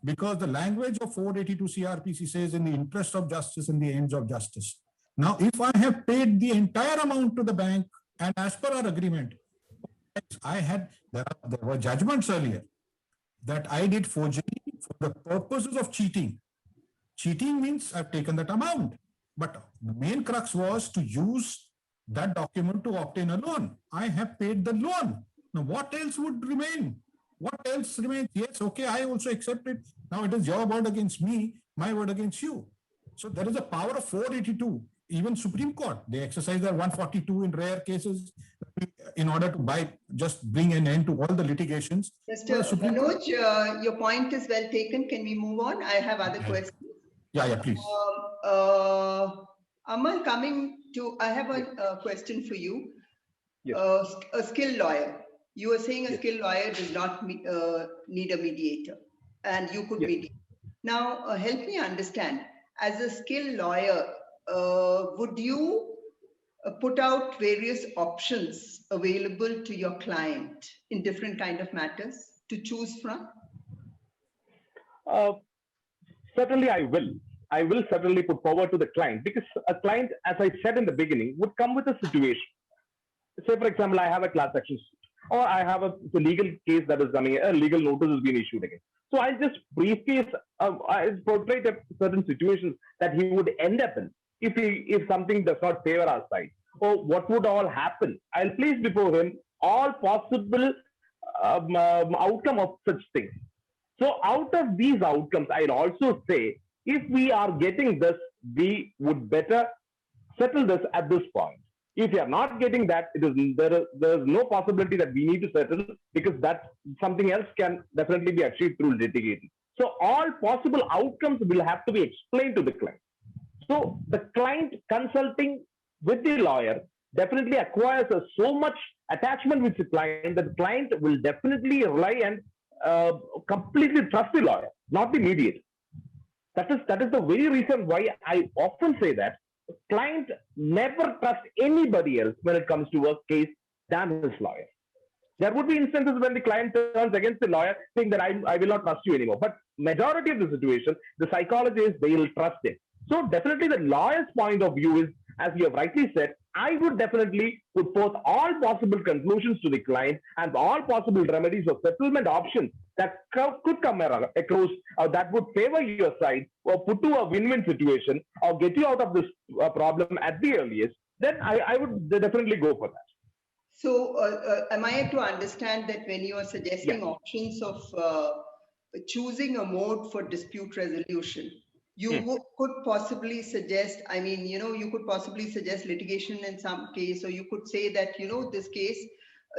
because the language of 482 CRPC says in the interest of justice and the aims of justice. Now, if I have paid the entire amount to the bank, and as per our agreement, there were judgments earlier that I did forgery for the purposes of cheating. Cheating means I've taken that amount, but the main crux was to use that document to obtain a loan. I have paid the loan. Now, what else would remain? What else remains? Yes, okay, I also accept it. Now it is your word against me, my word against you. So there is a power of 482. Even Supreme Court, they exercise their 142 in rare cases in order to just bring an end to all the litigations. Mr. Manoj, your point is well taken. Can we move on? I have other questions. Yeah, please. Amal, I have a question for you. Yes. A skilled lawyer. You were saying a skilled lawyer does not need a mediator, and you could mediate. Now, help me understand. As a skilled lawyer, would you put out various options available to your client in different kind of matters to choose from? Certainly, I will. I will certainly put forward to the client, because a client, as I said in the beginning, would come with a situation. Say, for example, I have a class action suit, or I have a legal case that is coming, a legal notice has been issued against. So I'll just briefcase, I'll portray certain situations that he would end up in if something does not favor our side. Or what would all happen? I'll place before him all possible outcome of such things. So out of these outcomes, I'll also say, if we are getting this, we would better settle this at this point. If you are not getting that, there is no possibility that we need to settle, because that something else can definitely be achieved through litigation. So all possible outcomes will have to be explained to the client. So the client consulting with the lawyer definitely acquires so much attachment with the client that the client will definitely rely and completely trust the lawyer, not the mediator. That is the very reason why I often say that the client never trusts anybody else when it comes to a case than his lawyer. There would be instances when the client turns against the lawyer, saying that I will not trust you anymore. But majority of the situation, the psychology is they will trust him. So definitely the lawyer's point of view is, as you have rightly said, I would definitely put forth all possible conclusions to the client and all possible remedies or settlement options that could come across that would favor your side or put to a win-win situation or get you out of this problem at the earliest. Then I would definitely go for that. So am I to understand that when you are suggesting options of choosing a mode for dispute resolution, you could possibly suggest, you could possibly suggest litigation in some case, or you could say that, this case,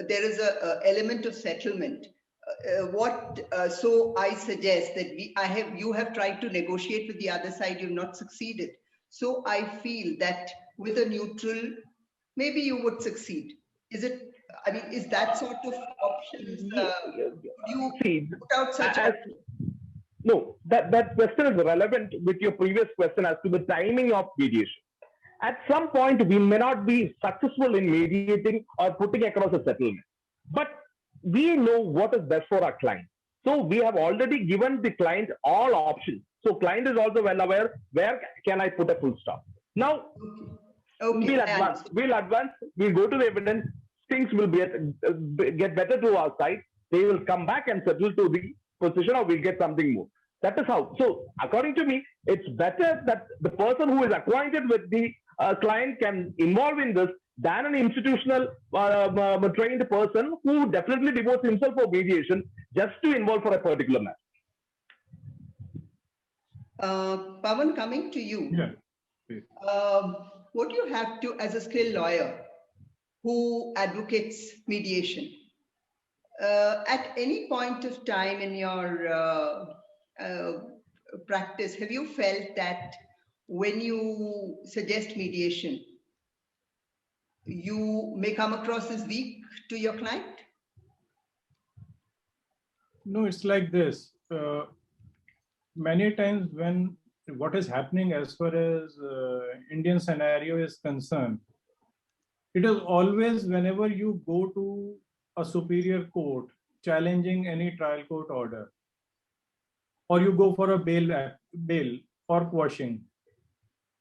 there is a element of settlement. So I suggest that you have tried to negotiate with the other side, you've not succeeded. So I feel that with a neutral, maybe you would succeed. Is that sort of options? You put out such No, that question is relevant with your previous question as to the timing of mediation. At some point, we may not be successful in mediating or putting across a settlement, but we know what is best for our client. So we have already given the client all options. So client is also well aware where can I put a full stop. Now, Okay. we'll advance, we'll go to the evidence, things will get better to our side. They will come back and settle to the position or we'll get something more. That is how. So according to me, it's better that the person who is acquainted with the client can involve in this than an institutional trained person who definitely devotes himself for mediation just to involve for a particular matter. Pawan, coming to you. Yeah. What do you have to, as a skilled lawyer who advocates mediation, at any point of time in your practice, have you felt that when you suggest mediation, you may come across as weak to your client? No, it's like this. Many times when what is happening as far as Indian scenario is concerned, it is always whenever you go to a superior court challenging any trial court order, or you go for a bail or quashing,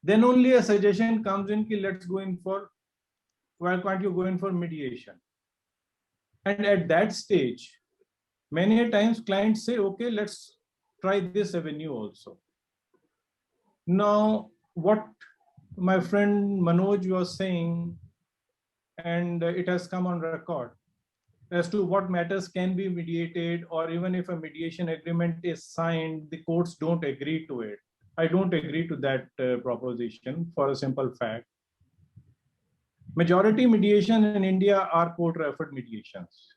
then only a suggestion comes in, let's go in for, why can't you go in for mediation? And at that stage, many times clients say, okay, let's try this avenue also. Now, what my friend Manoj was saying, and it has come on record, as to what matters can be mediated, or even if a mediation agreement is signed, the courts don't agree to it. I don't agree to that proposition for a simple fact. Majority mediation in India are court-referred mediations.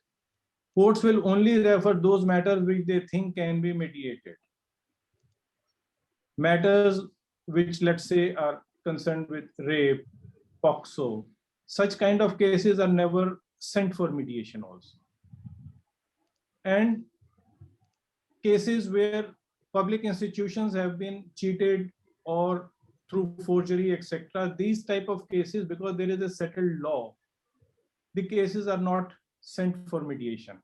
Courts will only refer those matters which they think can be mediated. Matters which, let's say, are concerned with rape, POCSO, such kind of cases are never sent for mediation also. And cases where public institutions have been cheated or through forgery, etc., these type of cases, because there is a settled law, the cases are not sent for mediation.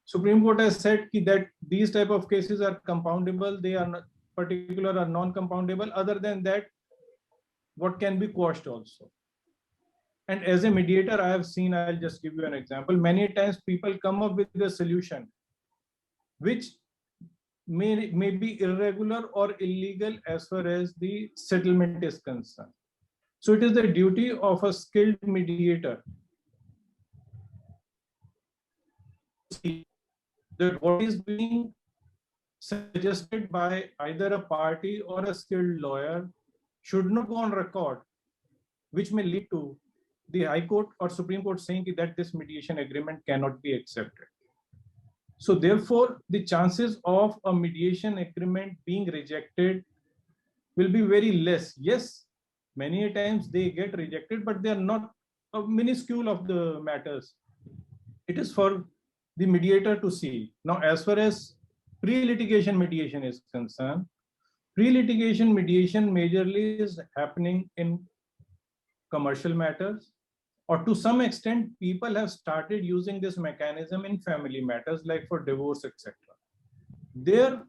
Supreme Court has said that these type of cases are compoundable, they are not particular or non-compoundable. Other than that, what can be quashed also. And as a mediator, I have seen, I'll just give you an example. Many times people come up with a solution which may be irregular or illegal as far as the settlement is concerned. So it is the duty of a skilled mediator to see that what is being suggested by either a party or a skilled lawyer should not go on record, which may lead to the High Court or Supreme Court saying that this mediation agreement cannot be accepted. So therefore, the chances of a mediation agreement being rejected will be very less. Yes, many times they get rejected, but they are not a minuscule of the matters. It is for the mediator to see. Now, as far as pre-litigation mediation is concerned, pre-litigation mediation majorly is happening in commercial matters, or to some extent, people have started using this mechanism in family matters like for divorce, etc. There,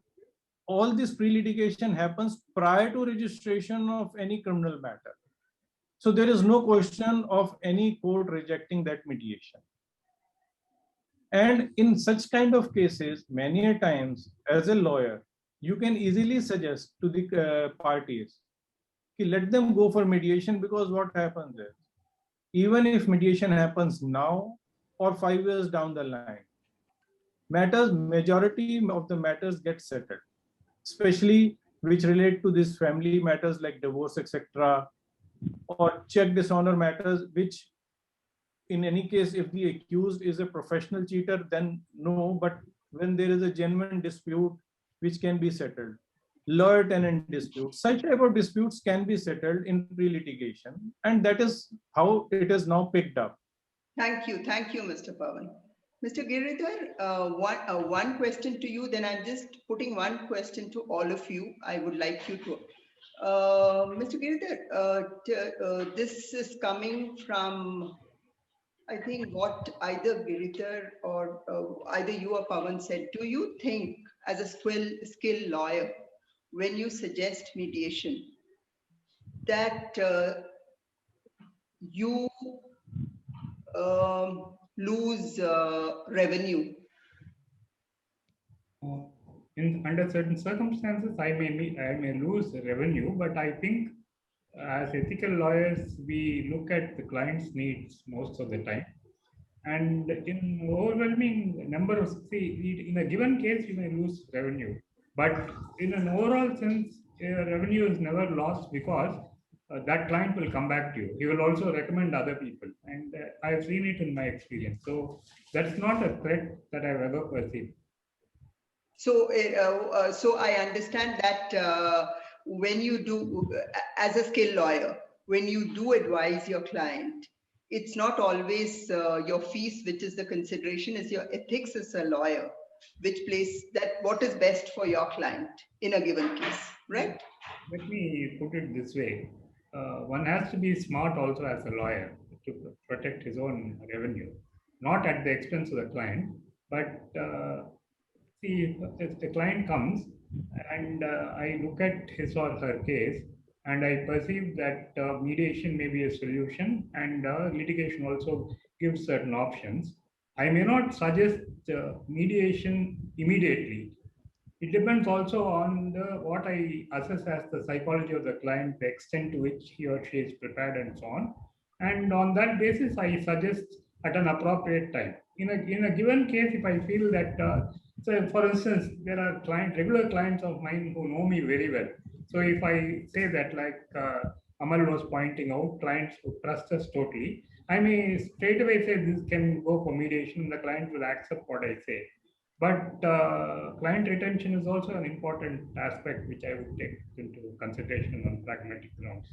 all this pre-litigation happens prior to registration of any criminal matter. So there is no question of any court rejecting that mediation. And in such kind of cases, many a times, as a lawyer, you can easily suggest to the parties, let them go for mediation, because what happens is, even if mediation happens now or 5 years down the line, majority of the matters get settled, especially which relate to these family matters like divorce, etc., or check dishonor matters, which in any case, if the accused is a professional cheater, then no, but when there is a genuine dispute which can be settled, lawyer-tenant disputes, such type of disputes can be settled in pre-litigation, and that is how it is now picked up. Thank you, Mr. Pawan. Mr. Giridhar, one question to you, then I'm just putting one question to all of you. I would like you to. Mr. Giridhar, this is coming from, I think, what either Giridhar or either you or Pawan said. Do you think, as a skilled lawyer, when you suggest mediation, that you lose revenue? Under certain circumstances, I may lose revenue, but I think as ethical lawyers, we look at the client's needs most of the time. And in overwhelming number of, in a given case, you may lose revenue. But in an overall sense, revenue is never lost because that client will come back to you. He will also recommend other people. And I've seen it in my experience. So that's not a threat that I've ever perceived. So, so I understand that when you do, as a skilled lawyer, when you do advise your client, it's not always your fees, which is the consideration, is your ethics as a lawyer, which plays that what is best for your client in a given case, right? Let me put it this way. One has to be smart also as a lawyer to protect his own revenue, not at the expense of the client, but see, if the client comes and I look at his or her case and I perceive that mediation may be a solution and litigation also gives certain options, I may not suggest mediation immediately. It depends also on what I assess as the psychology of the client, the extent to which he or she is prepared, and so on. And on that basis, I suggest at an appropriate time. In a given case, if I feel that, so for instance, there are regular clients of mine who know me very well. So if I say that, like Amal was pointing out, clients who trust us totally, I may straight away say this can go for mediation. The client will accept what I say. But client retention is also an important aspect which I would take into consideration on pragmatic grounds.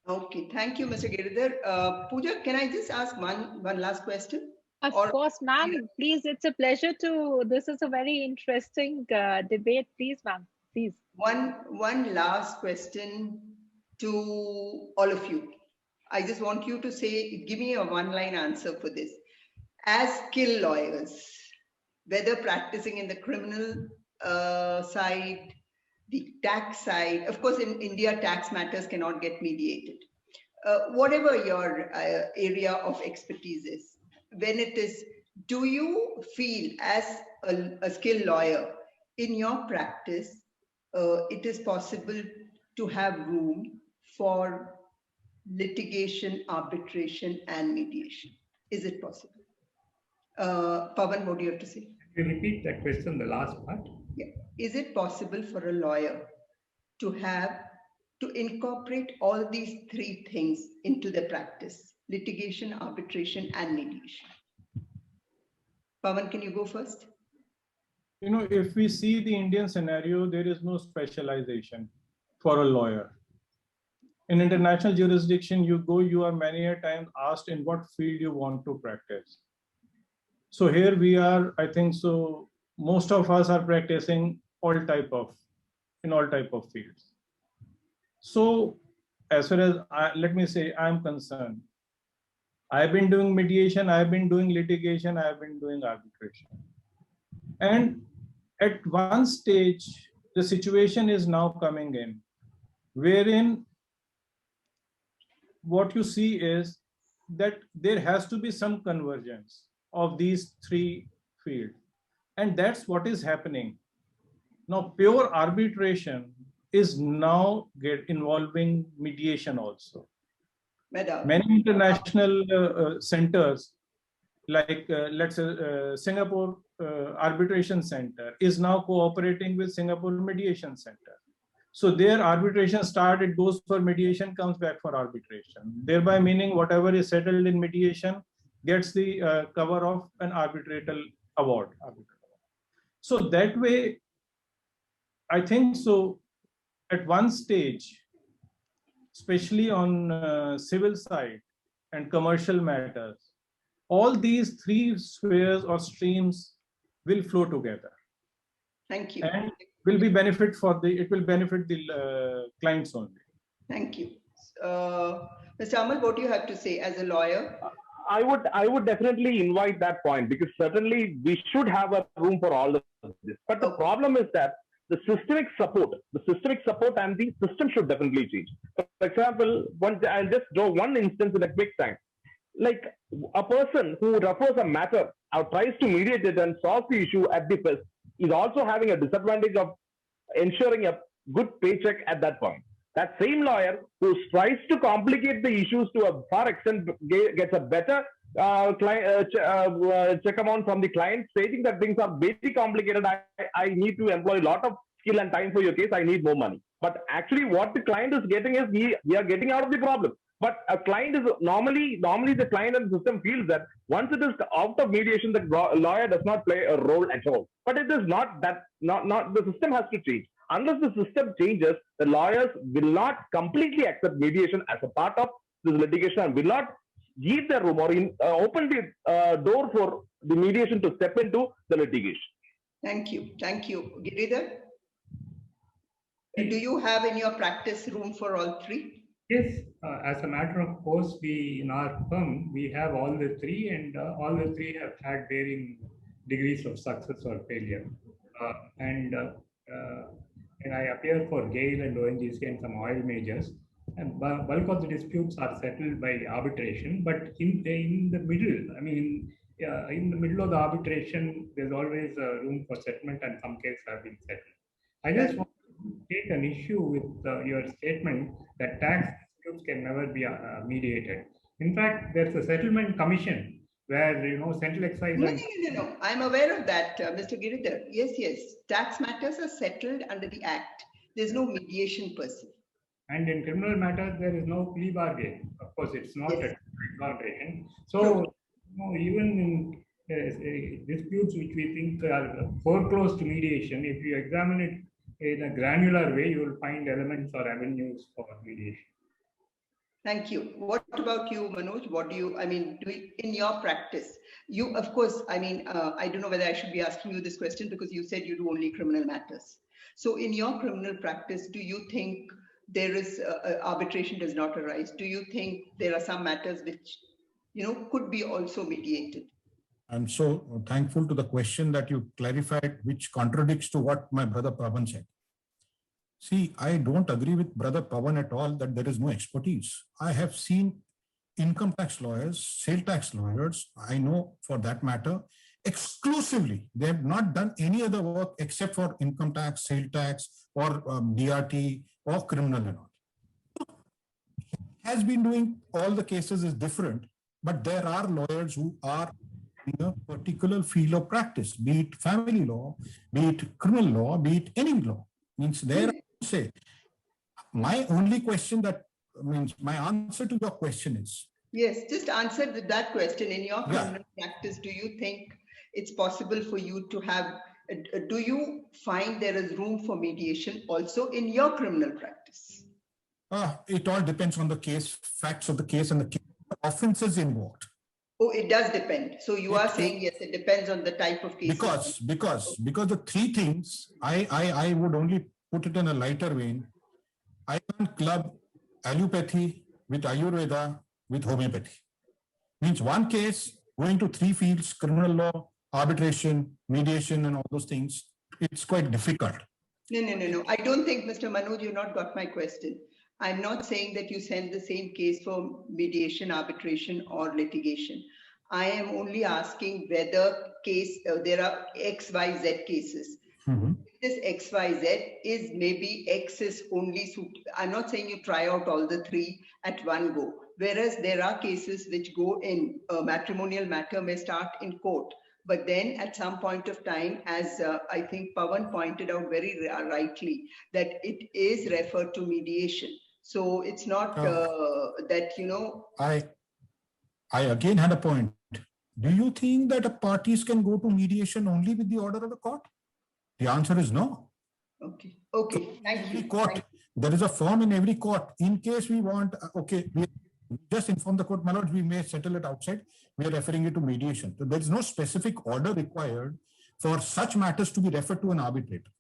Okay, thank you, Mr. Giridhar. Pooja, can I just ask one last question? Of course, ma'am. Please, it's a pleasure to. This is a very interesting debate. Please, ma'am. Please. One last question to all of you. I just want you to say, give me a one-line answer for this. As skilled lawyers, whether practicing in the criminal side, the tax side, of course, in India, tax matters cannot get mediated. Whatever your area of expertise is, when it is, do you feel as a skilled lawyer in your practice, it is possible to have room for litigation, arbitration, and mediation? Is it possible? Pawan, what do you have to say? Can you repeat that question, the last part? Yeah. Is it possible for a lawyer to incorporate all these three things into the practice: litigation, arbitration, and mediation? Pawan, can you go first? You know, if we see the Indian scenario, there is no specialization for a lawyer. In international jurisdiction, you go, you are many a time asked in what field you want to practice. So here we are, I think so, most of us are practicing in all type of fields. So as far as, let me say, I'm concerned, I've been doing mediation, I've been doing litigation, I've been doing arbitration. And at one stage, the situation is now coming in, wherein what you see is that there has to be some convergence of these three fields. And that's what is happening. Now, pure arbitration is now involving mediation also. Many international centers, like let's say Singapore Arbitration Center is now cooperating with Singapore Mediation Center. So their arbitration start, it goes for mediation, comes back for arbitration, thereby meaning whatever is settled in mediation gets the cover of an arbitral award. So that way, I think so at one stage, especially on civil side and commercial matters, all these three spheres or streams will flow together. Thank you. And will be benefit for the, it will benefit the clients only. Thank you. Mr. Amal, what do you have to say as a lawyer? I would definitely invite that point, because certainly we should have a room for all of this. But the problem is that the systemic support and the system should definitely change. For example, I'll just draw one instance in a quick time. Like a person who refers a matter or tries to mediate it and solve the issue at the first is also having a disadvantage of ensuring a good paycheck at that point. That same lawyer who tries to complicate the issues to a far extent gets a better check amount from the client, stating that things are very complicated. I need to employ a lot of skill and time for your case. I need more money. But actually, what the client is getting is we are getting out of the problem. But a client is normally the client and the system feels that once it is out of mediation, the lawyer does not play a role at all. But it is not that. Not the system has to change. Unless the system changes, the lawyers will not completely accept mediation as a part of this litigation and will not give the room or open the door for the mediation to step into the litigation. Thank you. Giridhar, do you have in your practice room for all three? Yes, as a matter of course, we in our firm, we have all the three, and all the three have had varying degrees of success or failure. And I appear for GAIL and ONGC and some oil majors, and bulk of the disputes are settled by arbitration. But in the middle, I mean, in the middle of the arbitration, there's always room for settlement, and some cases have been settled. I just want to take an issue with your statement that tax disputes can never be mediated. In fact, there's a settlement commission where central excise. No. I'm aware of that, Mr. Giridhar. Yes. Tax matters are settled under the Act. There's no mediation per se. And in criminal matters, there is no plea bargain. Of course, it's not a arbitration. So, even in disputes which we think are foreclosed to mediation, if you examine it in a granular way, you will find elements or avenues for mediation. Thank you. What about you, Manoj? What do you, in your practice, you, of course, I don't know whether I should be asking you this question because you said you do only criminal matters. So in your criminal practice, do you think there is arbitration does not arise? Do you think there are some matters which, could be also mediated? I'm so thankful to the question that you clarified, which contradicts to what my brother Pavan said. See, I don't agree with Brother Pavan at all that there is no expertise. I have seen income tax lawyers, sale tax lawyers, I know for that matter, exclusively. They have not done any other work except for income tax, sale tax, or DRT, or criminal and all. Has been doing all the cases is different, but there are lawyers who are in a particular field of practice, be it family law, be it criminal law, be it any law. Means there. Say, my only question my answer to your question is. Yes, just answer that question. In your criminal practice, do you think it's possible for you to have, do you find there is room for mediation also in your criminal practice? It all depends on the case, facts of the case and the case, offenses involved. Oh, it does depend. So you are saying, yes, it depends on the type of case. Because the three things, I would only put it in a lighter vein. I can club allopathy with Ayurveda with homeopathy. Means one case going to three fields, criminal law, arbitration, mediation, and all those things. It's quite difficult. No. I don't think, Mr. Manoj, you not got my question. I'm not saying that you send the same case for mediation, arbitration, or litigation. I am only asking whether there are X, Y, Z cases. Mm-hmm. This XYZ is maybe X is only I'm not saying you try out all the three at one go. Whereas there are cases which go in a matrimonial matter may start in court, but then at some point of time, as I think Pavan pointed out very rightly, that it is referred to mediation. So it's not that, I again had a point. Do you think that parties can go to mediation only with the order of the court? The answer is no. Okay. Thank you. There is a form in every court. In case we want, just inform the court, my lord, we may settle it outside. We are referring it to mediation. So there is no specific order required for such matters to be referred to an arbitrator.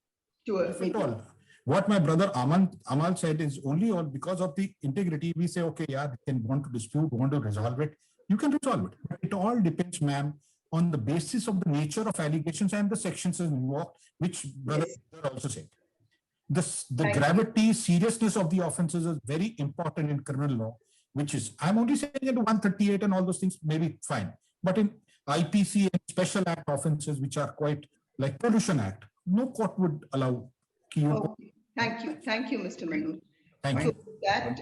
Sure. If at all. What my brother Amal said is only all because of the integrity. We say, okay, yeah, they can want to dispute, want to resolve it. You can resolve it. But it all depends, ma'am, on the basis of the nature of allegations and the sections invoked, which brother also said. The gravity, seriousness of the offenses is very important in criminal law, which is, I'm only saying into 138 and all those things, maybe fine. But in IPC and Special Act offenses, which are quite like Pollution Act, no court would allow. Okay. Thank you, Mr. Manoj. Thank you. So with that,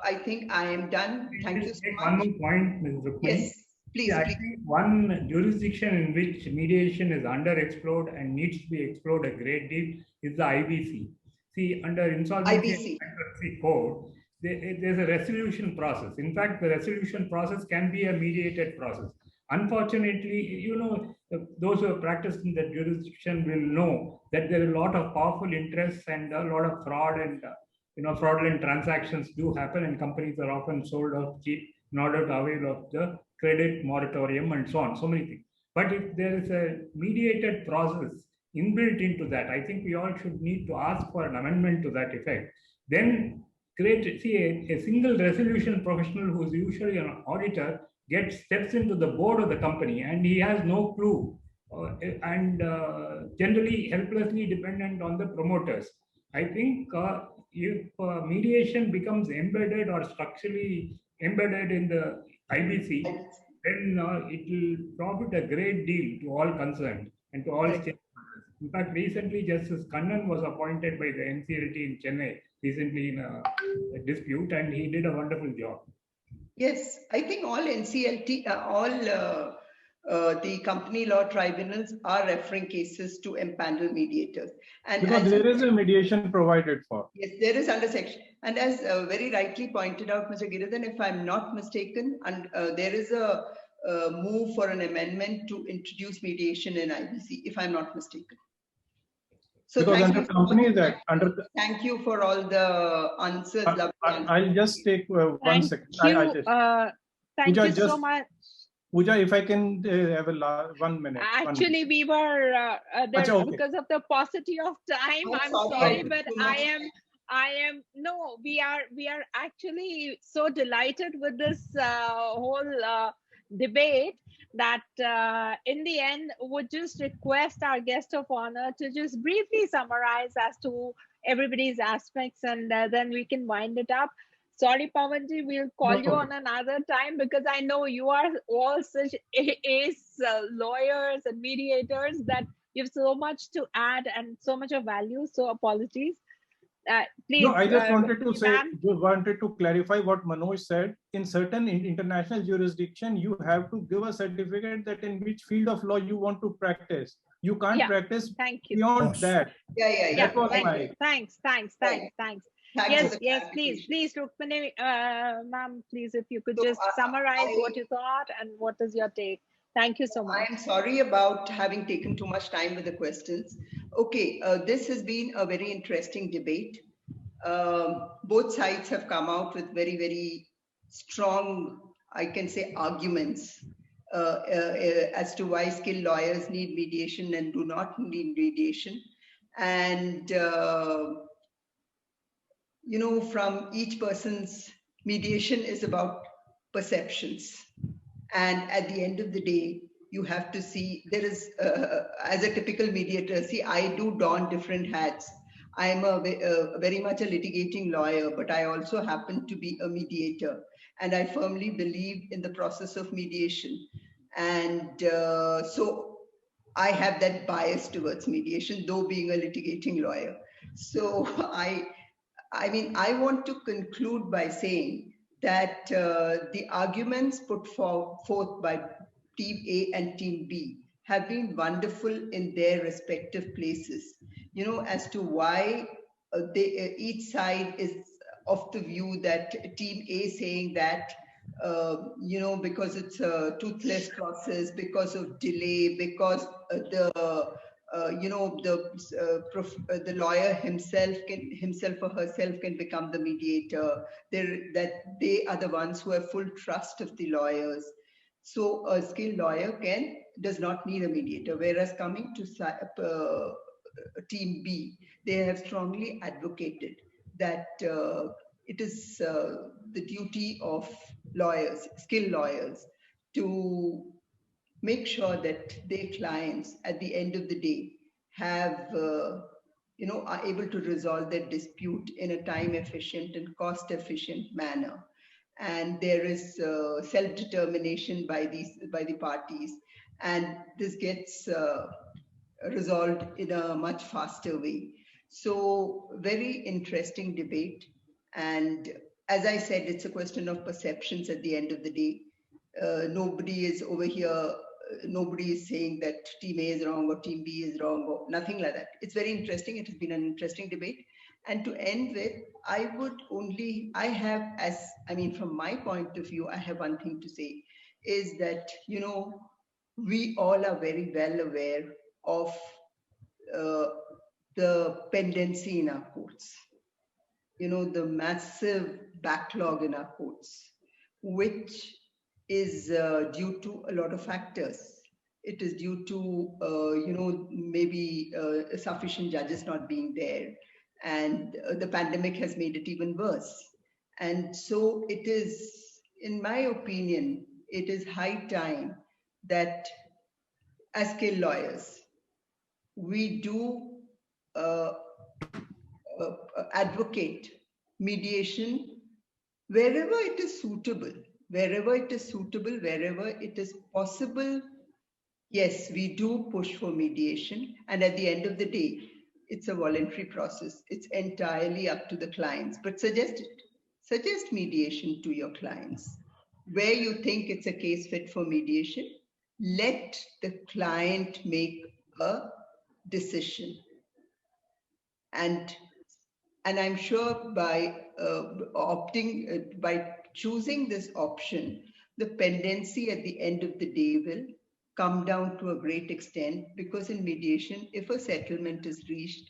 I think I am done. Thank you so much. One more point, Ms. Rukmini. Yes, please. I think one jurisdiction in which mediation is underexplored and needs to be explored a great deal is the IBC. See, under Insolvency and Bankruptcy Code, there's a resolution process. In fact, the resolution process can be a mediated process. Unfortunately, you know, those who have practiced in that jurisdiction will know that there are a lot of powerful interests and a lot of fraud and fraudulent transactions do happen, and companies are often sold off cheap in order to avail of the credit moratorium and so on, so many things. But if there is a mediated process inbuilt into that, I think we all should need to ask for an amendment to that effect. Then a single resolution professional who is usually an auditor steps into the board of the company and he has no clue and generally helplessly dependent on the promoters. I think if mediation becomes embedded or structurally embedded in the IBC, then it will profit a great deal to all concerned and to all stakeholders. In fact, recently Justice Kannan was appointed by the NCLT in Chennai recently in a dispute, and he did a wonderful job. Yes, I think all NCLT, the company law tribunals are referring cases to empanel mediators. And because there is a mediation provided for. Yes, there is under section. And as very rightly pointed out, Mr. Giridhan, if I'm not mistaken, and there is a move for an amendment to introduce mediation in IBC, if I'm not mistaken. So because under Companies Act, thank you for all the answers. I'll just take 1 second. Thank you so much. Pooja, if I can have 1 minute. Actually, we were there because of the paucity of time. I'm sorry, but we are actually so delighted with this whole debate that in the end would just request our guest of honor to just briefly summarize as to everybody's aspects, and then we can wind it up. Sorry, Pawanji, we'll call you on another time because I know you are all such ace lawyers and mediators that you have so much to add and so much of value. So apologies. Please. No, I just wanted to clarify what Manoj said. In certain international jurisdiction, you have to give a certificate that in which field of law you want to practice. You can't practice beyond that. Yeah. Thanks. Yes, please, Rukmini, ma'am, please, if you could just summarize what you thought and what is your take. Thank you so much. I'm sorry about having taken too much time with the questions. Okay, this has been a very interesting debate. Both sides have come out with very, very strong, I can say, arguments as to why skilled lawyers need mediation and do not need mediation. And from each person's mediation is about perceptions. And at the end of the day, you have to see, there is, as a typical mediator, see, I do don different hats. I am very much a litigating lawyer, but I also happen to be a mediator. And I firmly believe in the process of mediation. And so I have that bias towards mediation, though being a litigating lawyer. So I want to conclude by saying that the arguments put forth by Team A and Team B have been wonderful in their respective places, as to why each side is of the view that Team A saying that, because it's a toothless process, because of delay, because the the lawyer himself or herself can become the mediator. That they are the ones who have full trust of the lawyers. So a skilled lawyer does not need a mediator. Whereas coming to Team B, they have strongly advocated that it is the duty of lawyers, skilled lawyers, to make sure that their clients at the end of the day have are able to resolve their dispute in a time efficient and cost efficient manner, and there is self-determination by the parties, and this gets resolved in a much faster way. So very interesting debate, and as I said, it's a question of perceptions at the end of the day. Nobody is over here, nobody is saying that team A is wrong or team B is wrong or nothing like that. It's very interesting. It has been an interesting debate. And to end with, from my point of view, I have one thing to say, is that, we all are very well aware of the pendency in our courts, the massive backlog in our courts, which is due to a lot of factors. It is due to, maybe sufficient judges not being there. And the pandemic has made it even worse. And so it is, in my opinion, it is high time that as skilled lawyers, we do advocate mediation wherever it is suitable. Wherever it is possible, yes, we do push for mediation. And at the end of the day, it's a voluntary process. It's entirely up to the clients. But suggest mediation to your clients. Where you think it's a case fit for mediation, let the client make a decision. And I'm sure by by choosing this option, the pendency at the end of the day will come down to a great extent, because in mediation, if a settlement is reached,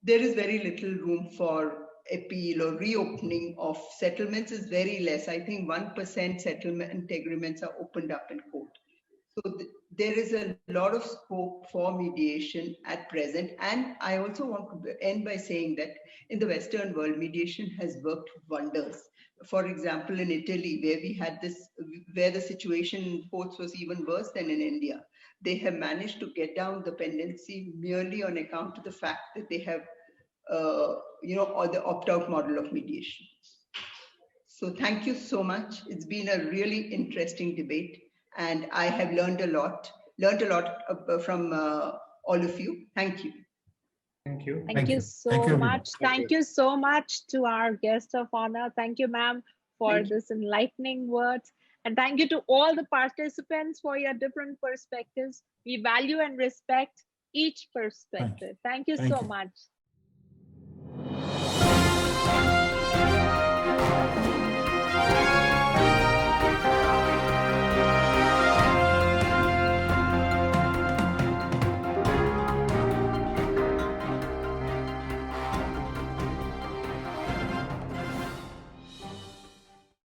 there is very little room for appeal or reopening of settlements is very less. I think 1% settlement agreements are opened up in court. So there is a lot of scope for mediation at present. And I also want to end by saying that in the Western world, mediation has worked wonders. For example, in Italy, where the situation in courts was even worse than in India, they have managed to get down the pendency merely on account of the fact that they have, or the opt-out model of mediation. So thank you so much. It's been a really interesting debate, and I have learned a lot from all of you. Thank you. Thank you. Thank you so much. Thank you so much to our guest of honor. Thank you, ma'am, for this enlightening words. And thank you to all the participants for your different perspectives. We value and respect each perspective. Thank you so much.